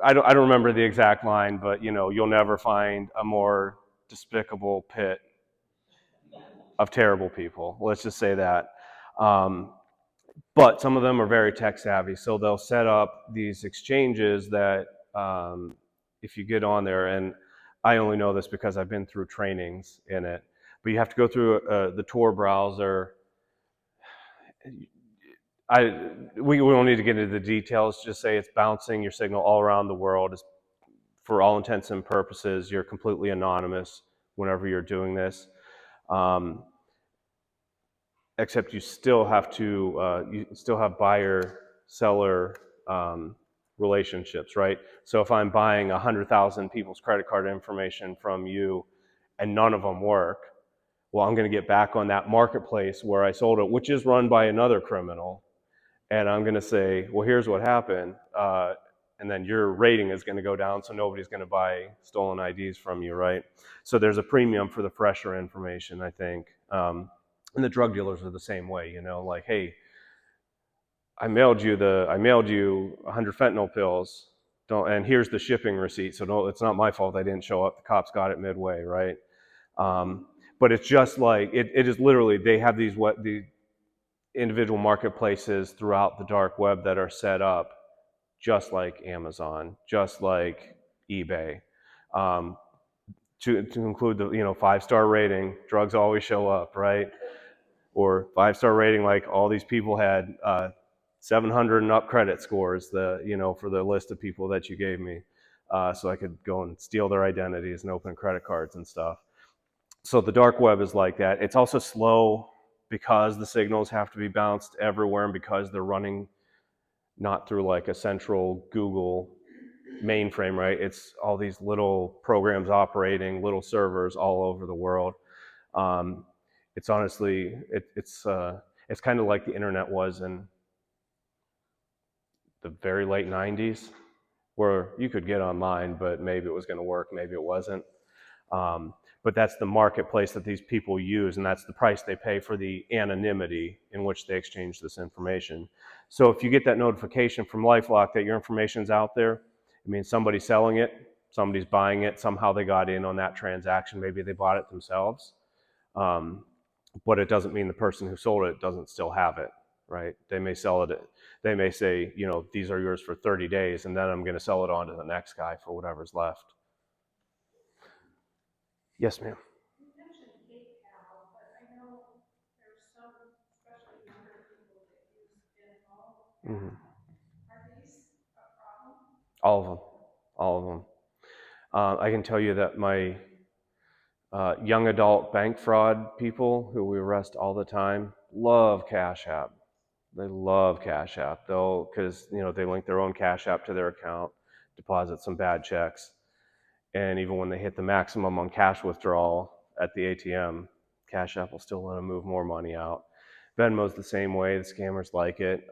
I don't remember the exact line, but you know, you'll never find a more despicable pit of terrible people. Let's just say that. But some of them are very tech savvy, so they'll set up these exchanges that if you get on there, and I only know this because I've been through trainings in it, but you have to go through the Tor browser. We don't need to get into the details, just say it's bouncing your signal all around the world. For all intents and purposes, you're completely anonymous whenever you're doing this. Except you still have buyer-seller relationships, right? So if I'm buying 100,000 people's credit card information from you and none of them work, well, I'm going to get back on that marketplace where I sold it, which is run by another criminal, and I'm going to say, well, here's what happened, and then your rating is going to go down, so nobody's going to buy stolen IDs from you, right? So there's a premium for the fresher information, I think. And the drug dealers are the same way, you know, like, hey, I mailed you 100 fentanyl pills, and here's the shipping receipt. So it's not my fault I didn't show up. The cops got it midway, right? But it's just like it is literally, they have the individual marketplaces throughout the dark web that are set up just like Amazon, just like eBay. To include the 5-star rating, drugs always show up, right? Or 5-star rating, like all these people had 700 and up credit scores, for the list of people that you gave me, so I could go and steal their identities and open credit cards and stuff. So the dark web is like that. It's also slow because the signals have to be bounced everywhere, and because they're running not through like a central Google mainframe, right? It's all these little programs operating, little servers all over the world. It's honestly, it's kind of like the internet was in the very late 90s, where you could get online, but maybe it was going to work, maybe it wasn't. But that's the marketplace that these people use, and that's the price they pay for the anonymity in which they exchange this information. So if you get that notification from LifeLock that your information's out there, it means somebody's selling it, somebody's buying it, somehow they got in on that transaction, maybe they bought it themselves. But it doesn't mean the person who sold it doesn't still have it, right? They may sell it, they may say, these are yours for 30 days, and then I'm going to sell it on to the next guy for whatever's left. Yes, ma'am. You mentioned PayPal, but I know there's some, especially younger people that use Venmo. Are these a problem? All of them. I can tell you that my young adult bank fraud people who we arrest all the time love Cash App. They love Cash App, though, because they link their own Cash App to their account, deposit some bad checks, and even when they hit the maximum on cash withdrawal at the ATM, Cash App will still let them move more money out. Venmo's the same way. The scammers like it.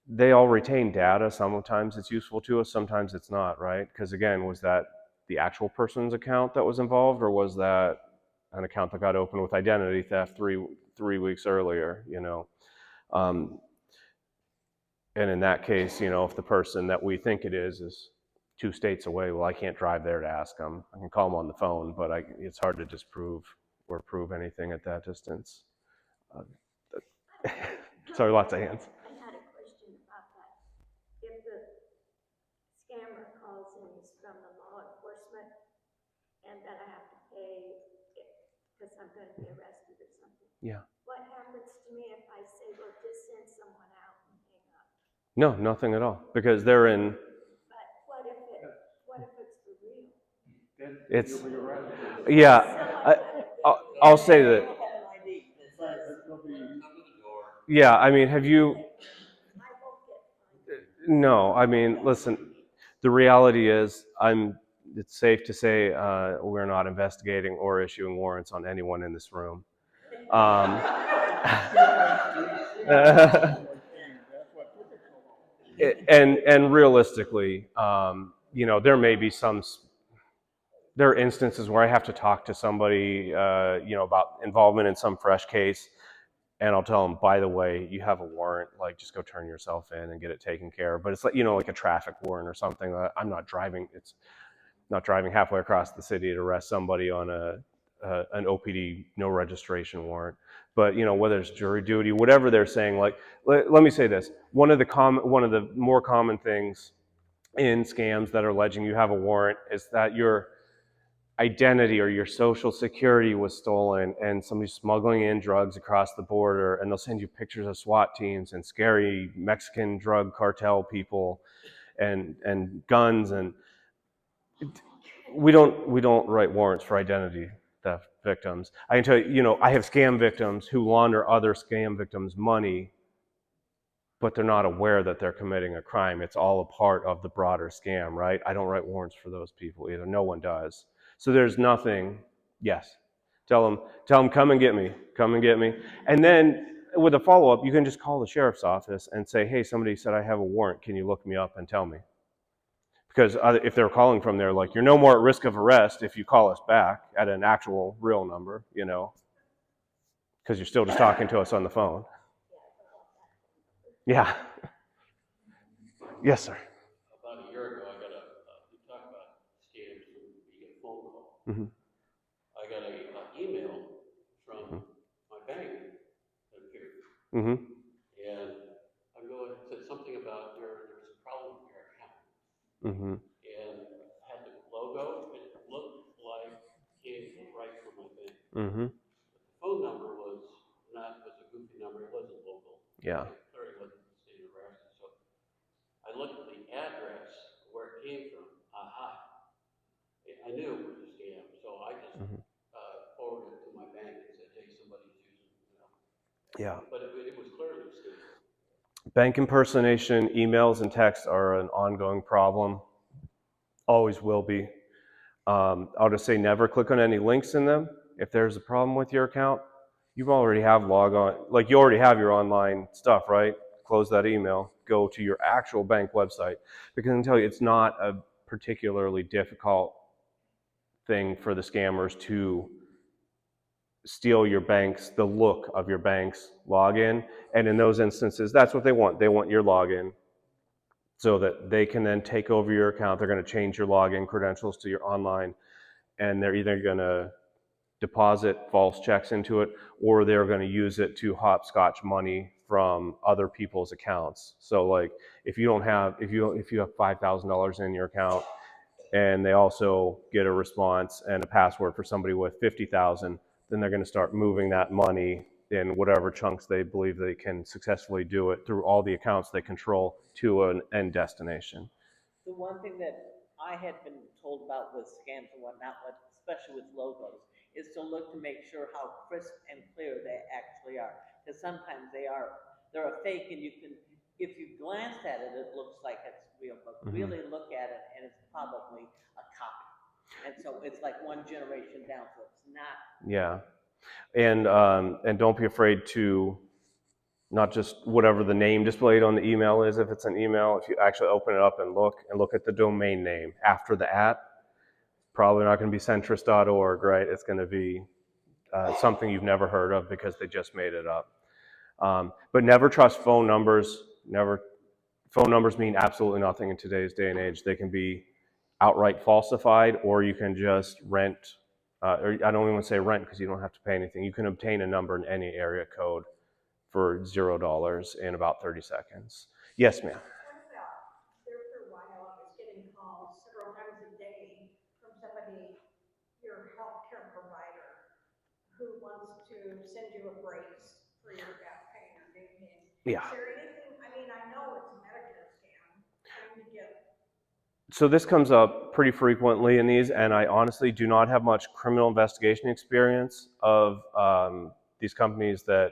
they all retain data. Sometimes it's useful to us, sometimes it's not, right? Because again, was that the actual person's account that was involved, or was that an account that got opened with identity theft three weeks earlier, you know? And in that case, you know, if the person that we think it is 2 states away, well, I can't drive there to ask them. I can call them on the phone, but it's hard to disprove or prove anything at that distance. Sorry, lots of hands. I had a question about that. If the scammer calls and he's from the law enforcement, and then I have to pay because I'm going to be arrested or something. Yeah. What happens to me if I say, well, just send someone out and hang up? No, nothing at all, because they're in. But what if it's for real? Then It's you'll be arrested. yeah. I'll say that. Have an ID that says, There'll be, Come to the door. Yeah, I mean, have you? I won't get fined. No, I mean, listen. The reality is, it's safe to say we're not investigating or issuing warrants on anyone in this room. And realistically, you know, there may be there are instances where I have to talk to somebody, you know, about involvement in some fresh case, and I'll tell them, by the way, you have a warrant, like just go turn yourself in and get it taken care of. But it's like, you know, like a traffic warrant or something. I'm not driving. It's not driving halfway across the city to arrest somebody on an OPD no registration warrant. But you know, whether it's jury duty, whatever they're saying, like let me say this: one of the more common things in scams that are alleging you have a warrant is that your identity or your social security was stolen and somebody's smuggling in drugs across the border, and they'll send you pictures of SWAT teams and scary Mexican drug cartel people and guns, and we don't write warrants for identity theft victims. I can tell you, you know, I have scam victims who launder other scam victims' money, but they're not aware that they're committing a crime. It's all a part of the broader scam, right? I don't write warrants for those people either. No one does. So there's nothing. Yes, tell them, come and get me, and then with a follow-up, you can just call the sheriff's office and say, hey, somebody said I have a warrant. Can you look me up and tell me? Because if they're calling from there, like, you're no more at risk of arrest if you call us back at an actual real number, you know, because you're still just talking to us on the phone. Yeah. Yes, sir. About a year ago, we talked about scams when you get a phone call. Mm-hmm. I got an email from my bank that appeared. Mm-hmm. And it said something about there's a problem with your account. Mm-hmm. And had the logo, it looked like it came right from my bank. Mm-hmm. But the phone number was a goofy number, it wasn't local. Yeah. It clearly wasn't the state of Nebraska. So I looked at the address where it came from. I knew it was a scam, so I just forwarded it to my bank and said, hey, somebody's using, you know. Yeah. But it was clearly a scam. Bank impersonation, emails, and texts are an ongoing problem. Always will be. I'll just say never click on any links in them. If there's a problem with your account, you already have you already have your online stuff, right? Close that email, go to your actual bank website. Because I can tell you, it's not a particularly difficult thing for the scammers to steal the look of your bank's login. And in those instances, that's what they want. They want your login so that they can then take over your account. They're going to change your login credentials to your online, and they're either going to deposit false checks into it, or they're going to use it to hopscotch money from other people's accounts. So like if you have $5,000 in your account, and they also get a response and a password for somebody with 50,000, then they're going to start moving that money in whatever chunks they believe they can successfully do it through all the accounts they control to an end destination. The one thing that I had been told about with scams and whatnot, especially with logos, is to look to make sure how crisp and clear they actually are. Because sometimes they're a fake, and if you glance at it, it looks like it's real, but really look at it and it's probably a copy. And so it's like one generation down, so it's not. Yeah, and don't be afraid to not just whatever the name displayed on the email is. If it's an email, if you actually open it up and look at the domain name after the @ probably not going to be centrist.org, right? It's going to be something you've never heard of because they just made it up. But never trust phone numbers. Phone numbers mean absolutely nothing in today's day and age. They can be outright falsified, or you can just rent, or I don't even want to say rent because you don't have to pay anything. You can obtain a number in any area code for $0 in about 30 seconds. Yes, ma'am. There for a while, I was getting calls several times a day from somebody, your healthcare provider, who wants to send you a brace for your back pain or knee pain. Yeah. Is there anything, I mean, I know it's a Medicare scam, trying to get. So this comes up pretty frequently in these, and I honestly do not have much criminal investigation experience of these companies that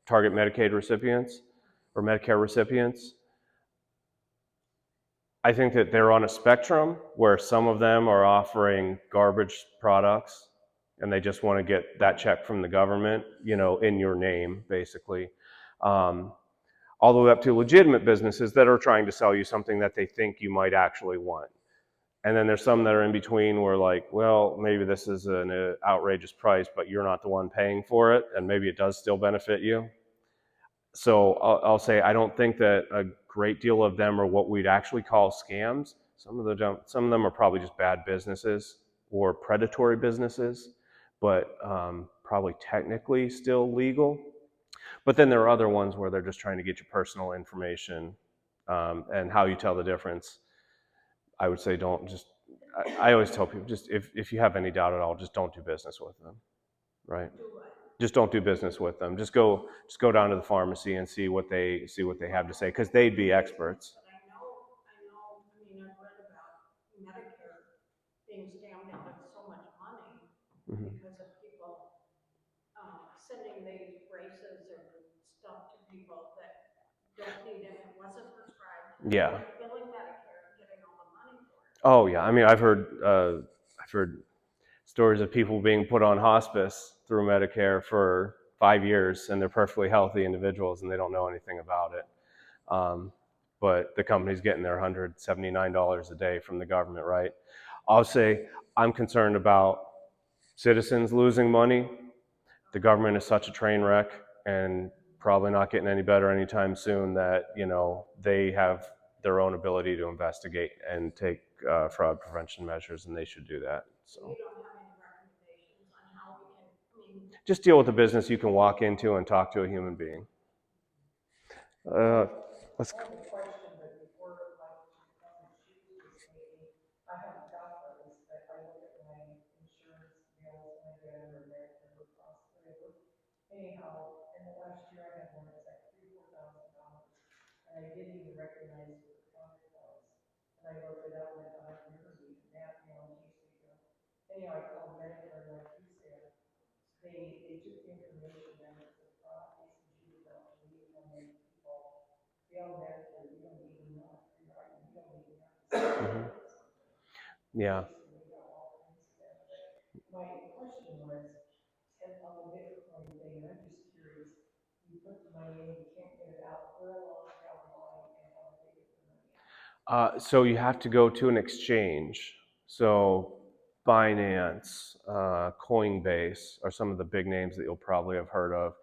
target Medicaid recipients or Medicare recipients. I think that they're on a spectrum where some of them are offering garbage products and they just want to get that check from the government, in your name, basically. All the way up to legitimate businesses that are trying to sell you something that they think you might actually want. And then there's some that are in between where like, well, maybe this is an outrageous price, but you're not the one paying for it, and maybe it does still benefit you. So I'll say I don't think that a great deal of them are what we'd actually call scams. Some of them are probably just bad businesses or predatory businesses, but probably technically still legal. But then there are other ones where they're just trying to get your personal information, and how you tell the difference. I would say I always tell people, just if you have any doubt at all, just don't do business with them, right? Just don't do business with them. Just go down to the pharmacy and see what they have to say, because they'd be experts. But I mean, I've read about Medicare being scammed out of so much money because of people sending these braces or stuff to people that don't need it, it wasn't prescribed. Yeah. Billing Medicare and getting all the money for it. Oh yeah. I mean, I've heard stories of people being put on hospice through Medicare for 5 years, and they're perfectly healthy individuals, and they don't know anything about it. But the company's getting their $179 a day from the government, right? I'll say I'm concerned about citizens losing money. The government is such a train wreck and probably not getting any better anytime soon that, they have their own ability to investigate and take fraud prevention measures, and they should do that. So You don't have any recommendations on how we can, just deal with the business you can walk into and talk to a human being. Let's I have a question, but before I haven't got those, but I look at my insurance bills when I get them, or Medicare across the river. Anyhow, in the last year, I had one that's like $3,000-4,000, and I didn't even recognize what the counter was. And I looked it up, and I thought, I've never seen that, in case we go. Anyhow, I called Medicare, like you said, they took the information, and it's a fraud, they said you don't believe how many people feel that, and you don't even know, you don't even have to say it. Yeah. My question was, on the Bitcoin thing, and I'm just curious, you put the money in, you can't get it out, where along down the line, and how do they get the money out? So you have to go to an exchange. So Binance, Coinbase are some of the big names that you'll probably have heard of.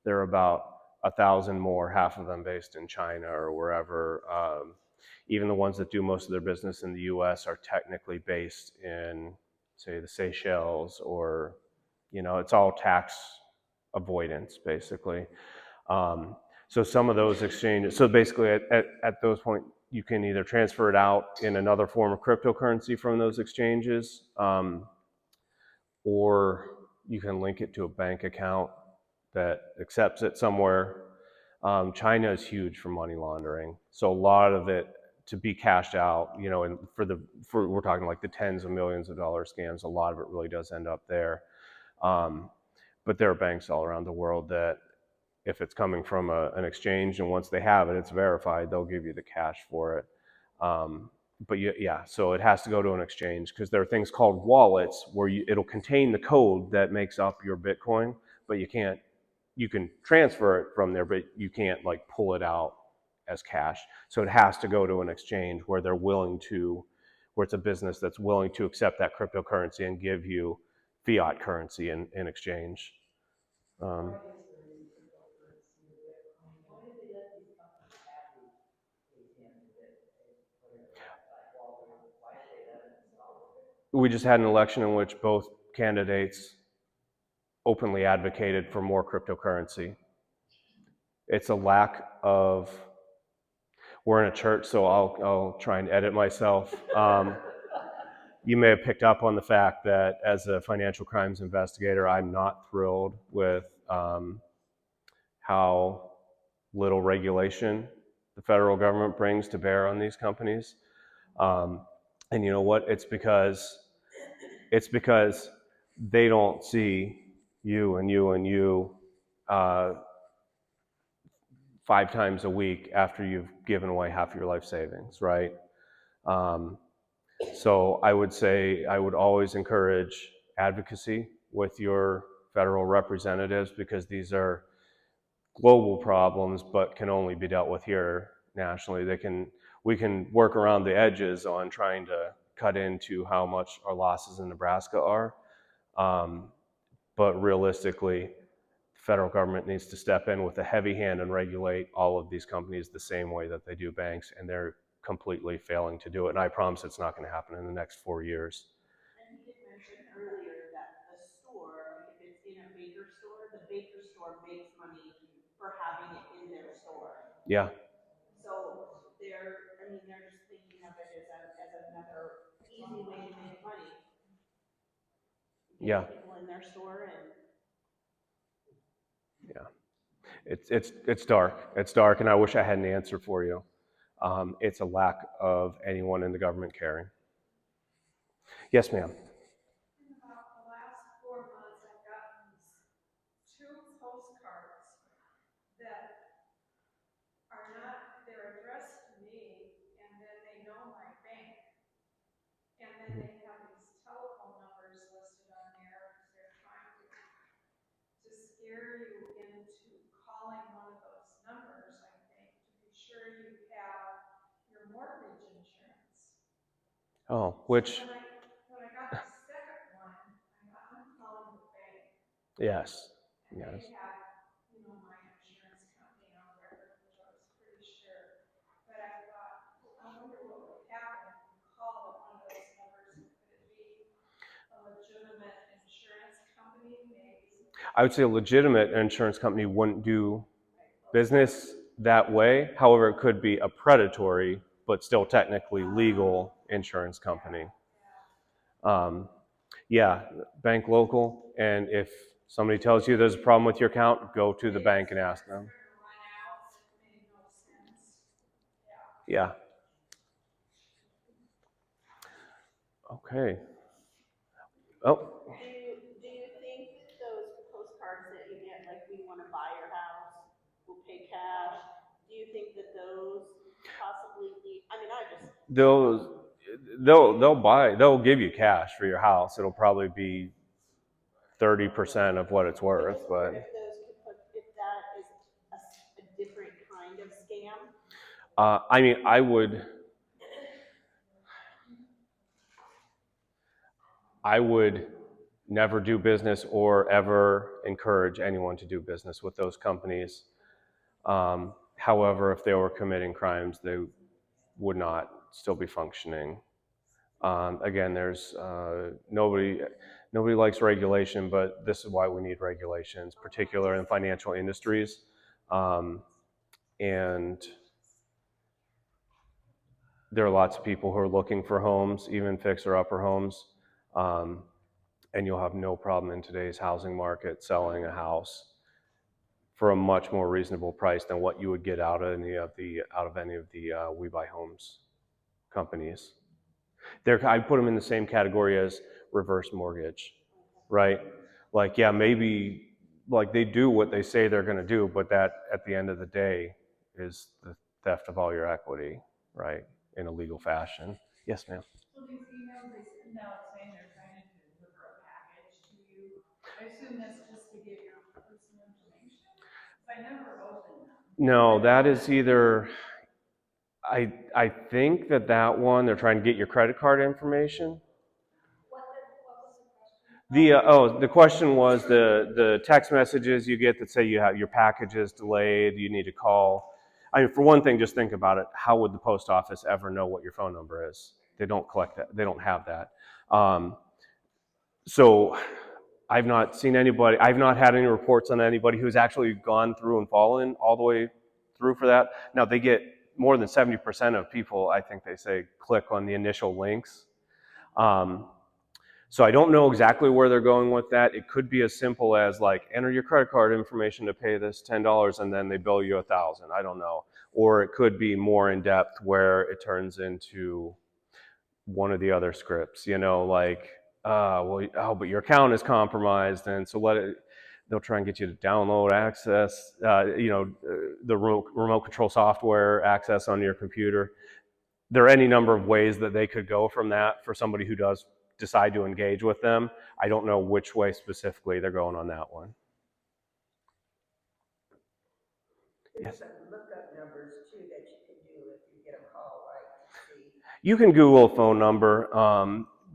There are about 1,000 more, half of them based in China or wherever. Even the ones that do most of their business in the US are technically based in, say, the Seychelles, or, it's all tax avoidance, basically. So some of those exchanges, so basically at those points, you can either transfer it out in another form of cryptocurrency from those exchanges, or you can link it to a bank account that accepts it somewhere. China is huge for money laundering, so a lot of it to be cashed out, and we're talking like the tens of millions of dollar scams, a lot of it really does end up there. But there are banks all around the world that, if it's coming from an exchange, and once they have it, it's verified, they'll give you the cash for it. But yeah, so it has to go to an exchange, because there are things called wallets where it'll contain the code that makes up your Bitcoin, but you you can transfer it from there, but you can't like pull it out as cash. So it has to go to an exchange where they're willing to, where it's a business that's willing to accept that cryptocurrency and give you fiat currency in exchange. Um, we just had an election in which both candidates openly advocated for more cryptocurrency. It's a lack of, we're in a church, so I'll try and edit myself. You may have picked up on the fact that as a financial crimes investigator, I'm not thrilled with how little regulation the federal government brings to bear on these companies. And you know what? It's because they don't see you and you and you 5 times a week after you've given away half your life savings, right? So I would say I would always encourage advocacy with your federal representatives, because these are global problems but can only be dealt with here nationally. We can work around the edges on trying to cut into how much our losses in Nebraska are. But realistically, the federal government needs to step in with a heavy hand and regulate all of these companies the same way that they do banks, and they're completely failing to do it. And I promise it's not going to happen in the next 4 years. And he did mention earlier that the store, like if it's in a baker store, the baker store makes money for having it in their store. Yeah. So they're just thinking of it as another easy way to make money. Yeah. People in their store and. Yeah. It's dark. It's dark, and I wish I had an answer for you. It's a lack of anyone in the government caring. Yes, ma'am. In about the last 4 months, I've gotten 2 postcards that are not, they're addressed to me, and then they know my bank. And then they have these telephone numbers listed on there, because they're trying to scare you into calling one of those numbers, I think, to be sure you have your mortgage insurance. Oh, which? So when I got the second one, I'm calling the bank. Yes. And Yes. they had, my insurance company on record, which I was pretty sure. But I thought, I wonder what would happen if you called one of those numbers, and could it be a legitimate insurance company, maybe? I would say a legitimate insurance company wouldn't do business that way. However, it could be a predatory but still technically legal insurance company. Yeah, bank local, and if somebody tells you there's a problem with your account, go to the bank and ask them. Yeah. Okay. Oh. Do you think that those postcards that you get, like we want to buy your house, we'll pay cash, do you think that those possibly lead, They'll give you cash for your house. It'll probably be 30% of what it's worth, but if that is a different kind of scam? I mean, I would never do business or ever encourage anyone to do business with those companies. However, if they were committing crimes, they would not still be functioning. Again, there's nobody likes regulation, but this is why we need regulations, particularly in financial industries. And there are lots of people who are looking for homes, even fixer-upper homes. And you'll have no problem in today's housing market selling a house for a much more reasonable price than what you would get out of any of the We Buy Homes companies. I put them in the same category as reverse mortgage, right? Like, yeah, maybe like they do what they say they're going to do, but that at the end of the day is the theft of all your equity, right? In a legal fashion. Yes, ma'am. So these emails they send out saying they're trying to deliver a package to you, I assume that's just to get your personal information? I never opened them. No, that is either, I think that one, they're trying to get your credit card information. What was the question? The question was the text messages you get that say you have your package is delayed, you need to call. I mean, for one thing, just think about it. How would the post office ever know what your phone number is? They don't collect that. They don't have that. So I've not seen anybody, I've not had any reports on anybody who's actually gone through and fallen all the way through for that. Now, they get more than 70% of people, I think they say, click on the initial links. So I don't know exactly where they're going with that. It could be as simple as like, enter your credit card information to pay this $10 and then they bill you $1,000. I don't know. Or it could be more in depth where it turns into one of the other scripts, like, but your account is compromised, and so they'll try and get you to download access, the remote control software access on your computer. There are any number of ways that they could go from that for somebody who does decide to engage with them. I don't know which way specifically they're going on that one. There's some lookup numbers too that you can do if you get a call, right? To see. You can Google a phone number.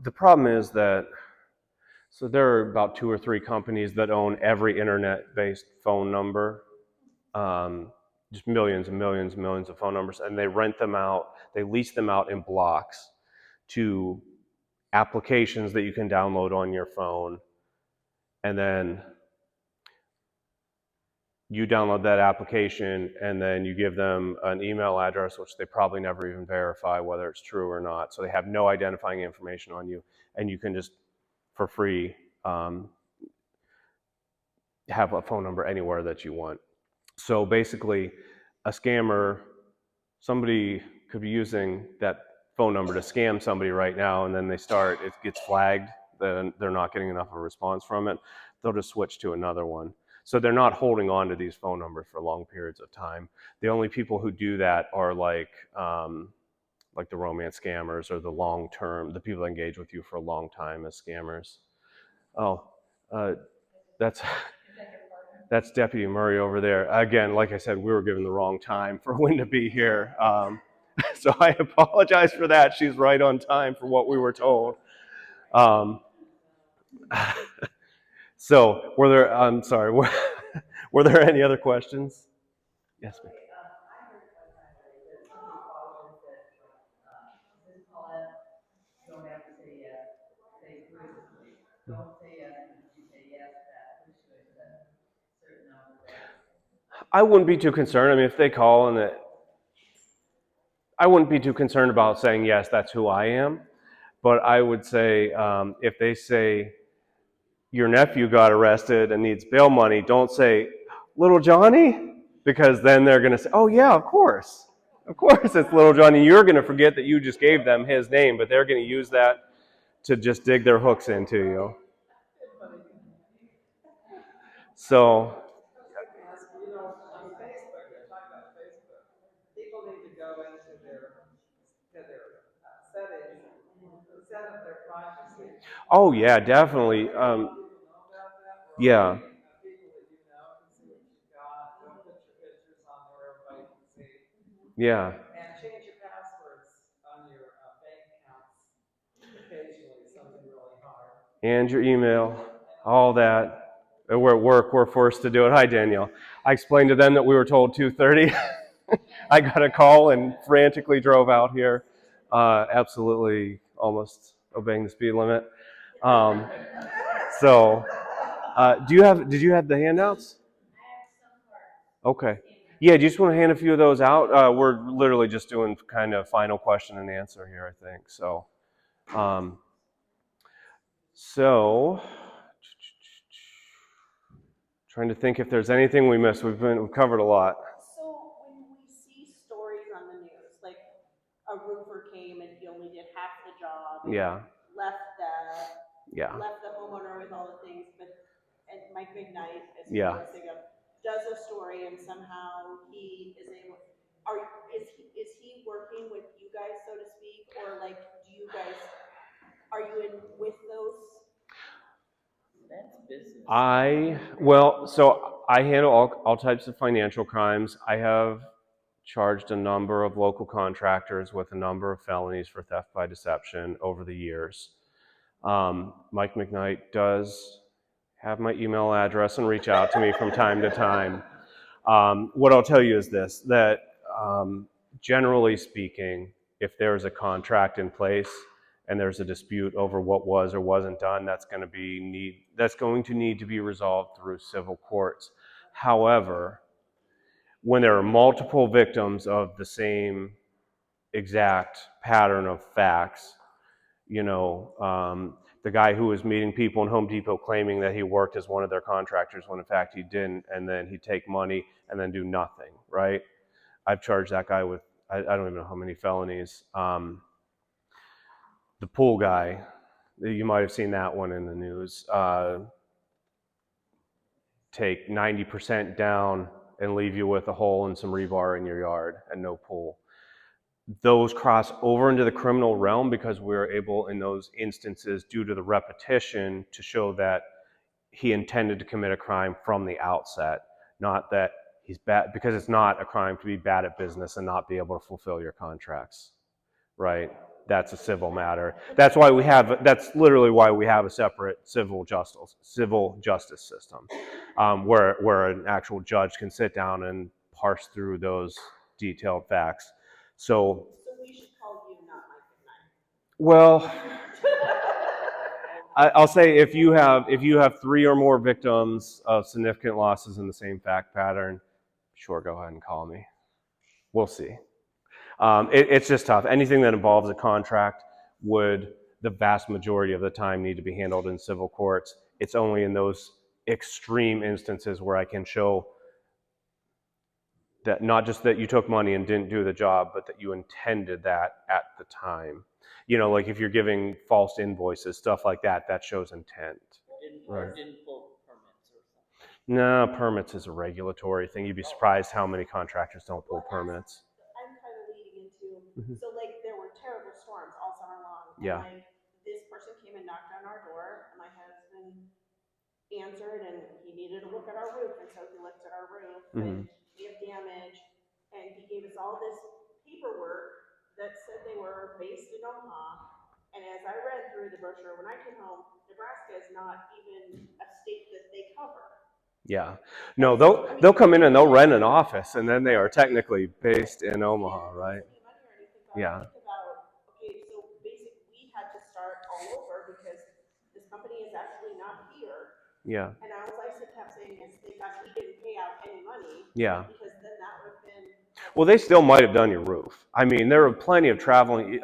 The problem is that, so there are about 2 or 3 companies that own every internet-based phone number, just millions and millions and millions of phone numbers, and they rent them out, they lease them out in blocks to applications that you can download on your phone, and then you download that application and then you give them an email address, which they probably never even verify whether it's true or not. So they have no identifying information on you, and you can just, for free, have a phone number anywhere that you want. So basically, a scammer, somebody could be using that phone number to scam somebody right now, and then it gets flagged, then they're not getting enough of a response from it. They'll just switch to another one. So they're not holding on to these phone numbers for long periods of time. The only people who do that are like the romance scammers or the long-term, the people that engage with you for a long time as scammers. That's Deputy Murray over there. Again, like I said, we were given the wrong time for when to be here. So I apologize for that. She's right on time for what we were told. So I'm sorry, were there any other questions? Yes, ma'am. I heard one time that somebody called and said, this Paulette, don't have to say yes, say exclusively. Don't say yes, and if you say yes, that push you into a certain number. I wouldn't be too concerned. I mean, if they call I wouldn't be too concerned about saying, yes, that's who I am. But I would say, if they say, your nephew got arrested and needs bail money, don't say, little Johnny, because then they're going to say, oh yeah, of course it's little Johnny. You're going to forget that you just gave them his name, but they're going to use that to just dig their hooks into you. So, You know, on Facebook, they're talking about Facebook. People need to go into their settings and set up their privacy. oh yeah, definitely. Yeah. People that you know can see what you've got. Don't put your pictures on there, everybody can see. Yeah. And change your passwords on your bank accounts occasionally, something really hard. And your email, all that. We're at work, we're forced to do it. Hi, Danielle. I explained to them that we were told 2:30. I got a call and frantically drove out here, absolutely almost obeying the speed limit. Did you have the handouts? Okay. Yeah, do you just want to hand a few of those out? We're literally just doing kind of final question and answer here, I think. So, trying to think if there's anything we missed. We've covered a lot. So when we see stories on the news, like a roofer came and he only did half the job. Yeah. Left Yeah. the homeowner with all the things, but and Mike McKnight, as Yeah. does a story and somehow he is able. Is he working with you guys, so to speak, or like are you in with those? That's business. So I handle all types of financial crimes. I have charged a number of local contractors with a number of felonies for theft by deception over the years. Mike McKnight does have my email address and reach out to me from time to time. What I'll tell you is this, that generally speaking, if there is a contract in place and there's a dispute over what was or wasn't done, that's going to need to be resolved through civil courts. However, when there are multiple victims of the same exact pattern of facts, you know, the guy who was meeting people in Home Depot claiming that he worked as one of their contractors when in fact he didn't, and then he'd take money and then do nothing, right? I've charged that guy with, I don't even know how many felonies. The pool guy, you might have seen that one in the news. Take 90% down and leave you with a hole and some rebar in your yard and no pool. Those cross over into the criminal realm because we're able in those instances, due to the repetition, to show that he intended to commit a crime from the outset, not that he's bad, because it's not a crime to be bad at business and not be able to fulfill your contracts, right? That's a civil matter. That's literally why we have a separate civil justice system, where an actual judge can sit down and parse through those detailed facts. So we should call you not Mike well, I'll say if you have 3 or more victims of significant losses in the same fact pattern, sure, go ahead and call me. We'll see. It's just tough. Anything that involves a contract would, the vast majority of the time, need to be handled in civil courts. It's only in those extreme instances where I can show that not just that you took money and didn't do the job, but that you intended that at the time. You know, like if you're giving false invoices, stuff like that, that shows intent. Right. Didn't pull permits or something. No, permits is a regulatory thing. You'd be surprised how many contractors don't pull permits. I'm kind of leading into, Mhm. so like there were terrible storms all summer long. Yeah. And like this person came and knocked on our door, and my husband answered, and he needed to look at our roof, and so he looked at our roof, and we have damage, and he gave us all this paperwork that said they were based in Omaha. And as I read through the brochure, when I came home, Nebraska is not even a state that they cover. Yeah. No, they'll come in and they'll rent an office, and then they are technically based in Omaha, right? Yeah. Think about, okay, so basically we had to start all over because this company is actually not here. Yeah. And all I kept saying is, thank God we didn't pay out any money. Yeah. Because then that would have been. Well, they still might have done your roof. I mean, there are plenty of traveling.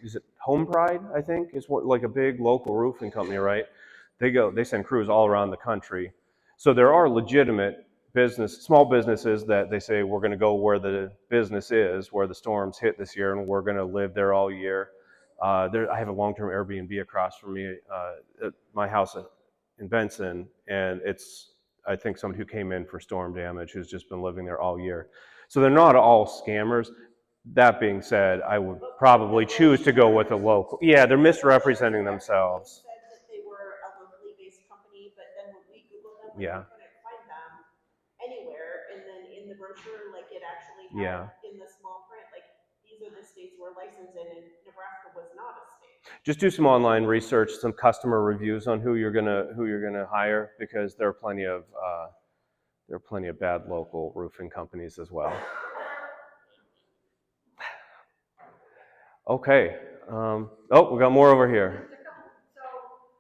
Is it Home Pride? I think is what, like a big local roofing company, right? They send crews all around the country. So there are legitimate small businesses that they say we're going to go where the business is, where the storms hit this year, and we're going to live there all year. I have a long-term Airbnb across from me at my house in Benson, and it's, I think, somebody who came in for storm damage who's just been living there all year. So they're not all scammers. That being said, I would probably choose to go with a local. Yeah, they're misrepresenting themselves. Said that they were a locally based company, but then when we Googled them, Yeah. we couldn't find them anywhere. And then in the brochure, like it actually had Yeah. in the small print, like these are the states we're licensed in, and Nebraska was not a state. Just do some online research, some customer reviews on who you're gonna hire, because there are plenty of bad local roofing companies as well. Okay. We got more over here. So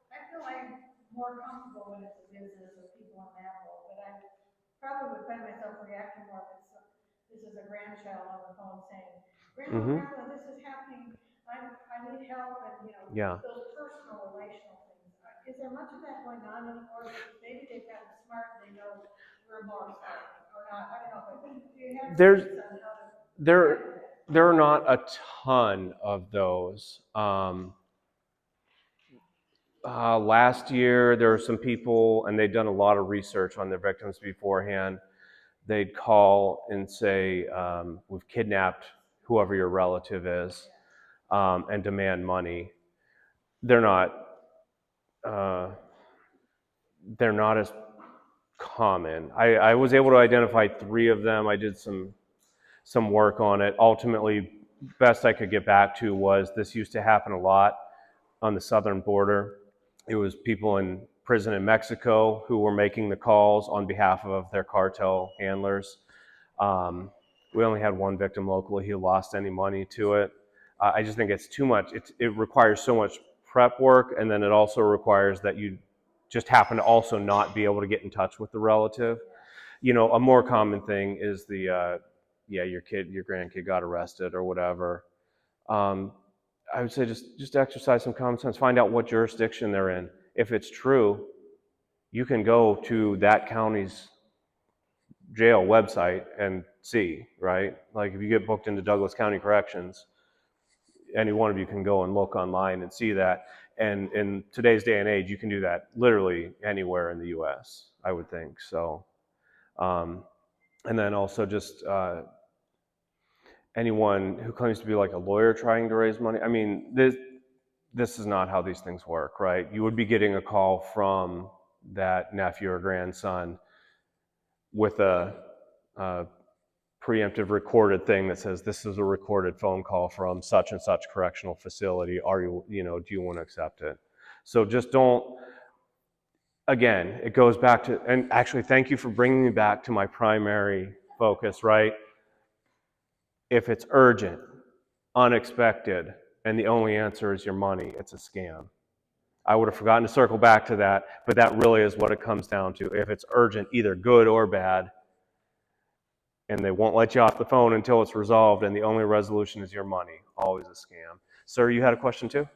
I feel I'm more comfortable when it's a business with people in that role, but I probably would find myself reacting more if this is a grandchild on the phone saying, Grandma, this is happening, I need help, and Yeah. those personal relational things. Is there much of that going on anymore? Because maybe they've gotten smart and they know we're more smart or not. I don't know, but do you have There's- tips on how to There are not a ton of those. Last year, there were some people, and they'd done a lot of research on their victims beforehand. They'd call and say, we've kidnapped whoever your relative is, and demand money. They're not as common. I was able to identify 3 of them. I did some work on it. Ultimately, best I could get back to was this used to happen a lot on the southern border. It was people in prison in Mexico who were making the calls on behalf of their cartel handlers. We only had 1 victim locally who lost any money to it. I just think it's too much. It requires so much prep work, and then it also requires that you just happen to also not be able to get in touch with the relative. You know, a more common thing is the, your grandkid got arrested or whatever. I would say just exercise some common sense. Find out what jurisdiction they're in. If it's true, you can go to that county's jail website and see, right? Like if you get booked into Douglas County Corrections, any one of you can go and look online and see that. And in today's day and age, you can do that literally anywhere in the US, I would think. So, and then also just anyone who claims to be like a lawyer trying to raise money. I mean, this is not how these things work, right? You would be getting a call from that nephew or grandson with a preemptive recorded thing that says, this is a recorded phone call from such and such correctional facility. Are you, do you want to accept it? So just don't, again, it goes back to, and actually thank you for bringing me back to my primary focus, right? If it's urgent, unexpected, and the only answer is your money, it's a scam. I would have forgotten to circle back to that, but that really is what it comes down to. If it's urgent, either good or bad, and they won't let you off the phone until it's resolved, and the only resolution is your money, always a scam. Sir, you had a question too?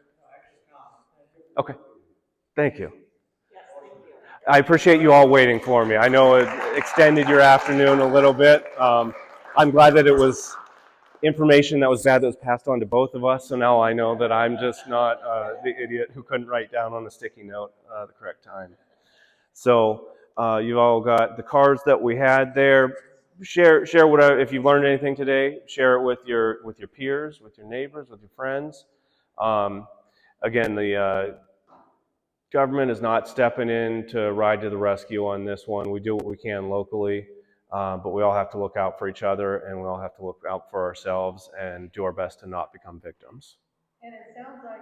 Okay, thank you. Yes, thank you. I appreciate you all waiting for me. I know it extended your afternoon a little bit. I'm glad that it was information that was bad that was passed on to both of us, so now I know that I'm just not the idiot who couldn't write down on a sticky note the correct time. So you've all got the cards that we had there. Share whatever, if you've learned anything today, share it with your peers, with your neighbors, with your friends. Again, the government is not stepping in to ride to the rescue on this one. We do what we can locally, but we all have to look out for each other, and we all have to look out for ourselves and do our best to not become victims. And it sounds like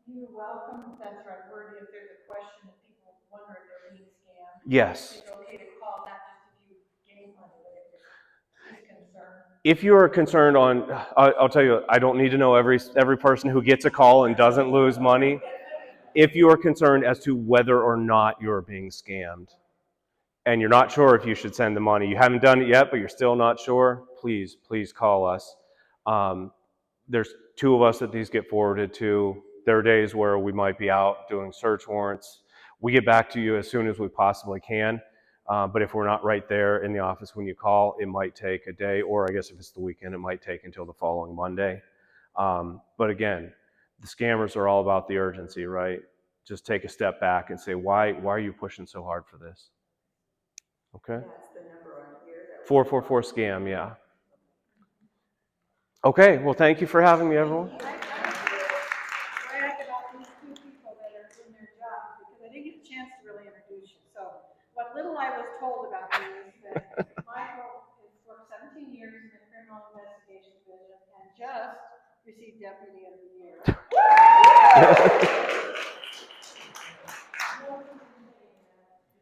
you welcome, that's the right word, if there's a question that people wonder if they're being scammed. Yes. It's okay to call, not just if you gain money, but if there's concern. If you are concerned on, I'll tell you, I don't need to know every person who gets a call and doesn't lose money. If you are concerned as to whether or not you're being scammed, and you're not sure if you should send the money, you haven't done it yet, but you're still not sure, please call us. There's 2 of us that these get forwarded to. There are days where we might be out doing search warrants. We get back to you as soon as we possibly can, but if we're not right there in the office when you call, it might take a day, or I guess if it's the weekend, it might take until the following Monday. But again, the scammers are all about the urgency, right? Just take a step back and say, why are you pushing so hard for this? Okay? That's the number on here. 444 scam, yeah. Okay, well, thank you for having me, everyone. Brag about these 2 people that are in their jobs, because I didn't get a chance to really introduce you. So what little I was told about you is that Michael has worked 17 years in the criminal investigation division and just received Deputy of the Year.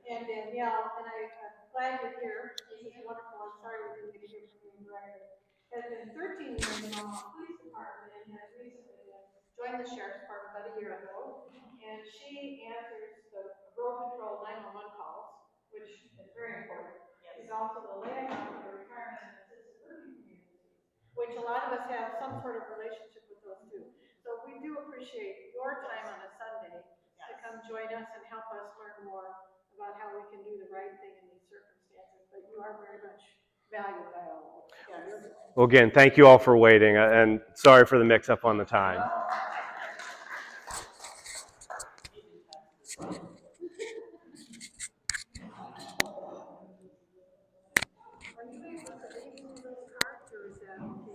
And Danielle, and I'm glad you're here. This is wonderful. I'm sorry we didn't get to hear from you directly. Has been 13 years in the Omaha Police Department and has recently joined the Sheriff's Department about a year ago. And she answers the Rural Patrol 911 calls, which is very important. She's also the liaison for the retirement and assisted living communities, which a lot of us have some sort of relationship with those 2. So we do appreciate your time on a Sunday to come join us and help us learn more about how we can do the right thing in these circumstances, but you are very much valued by all of us. Yes. Well, again, thank you all for waiting, and sorry for the mix-up on the time.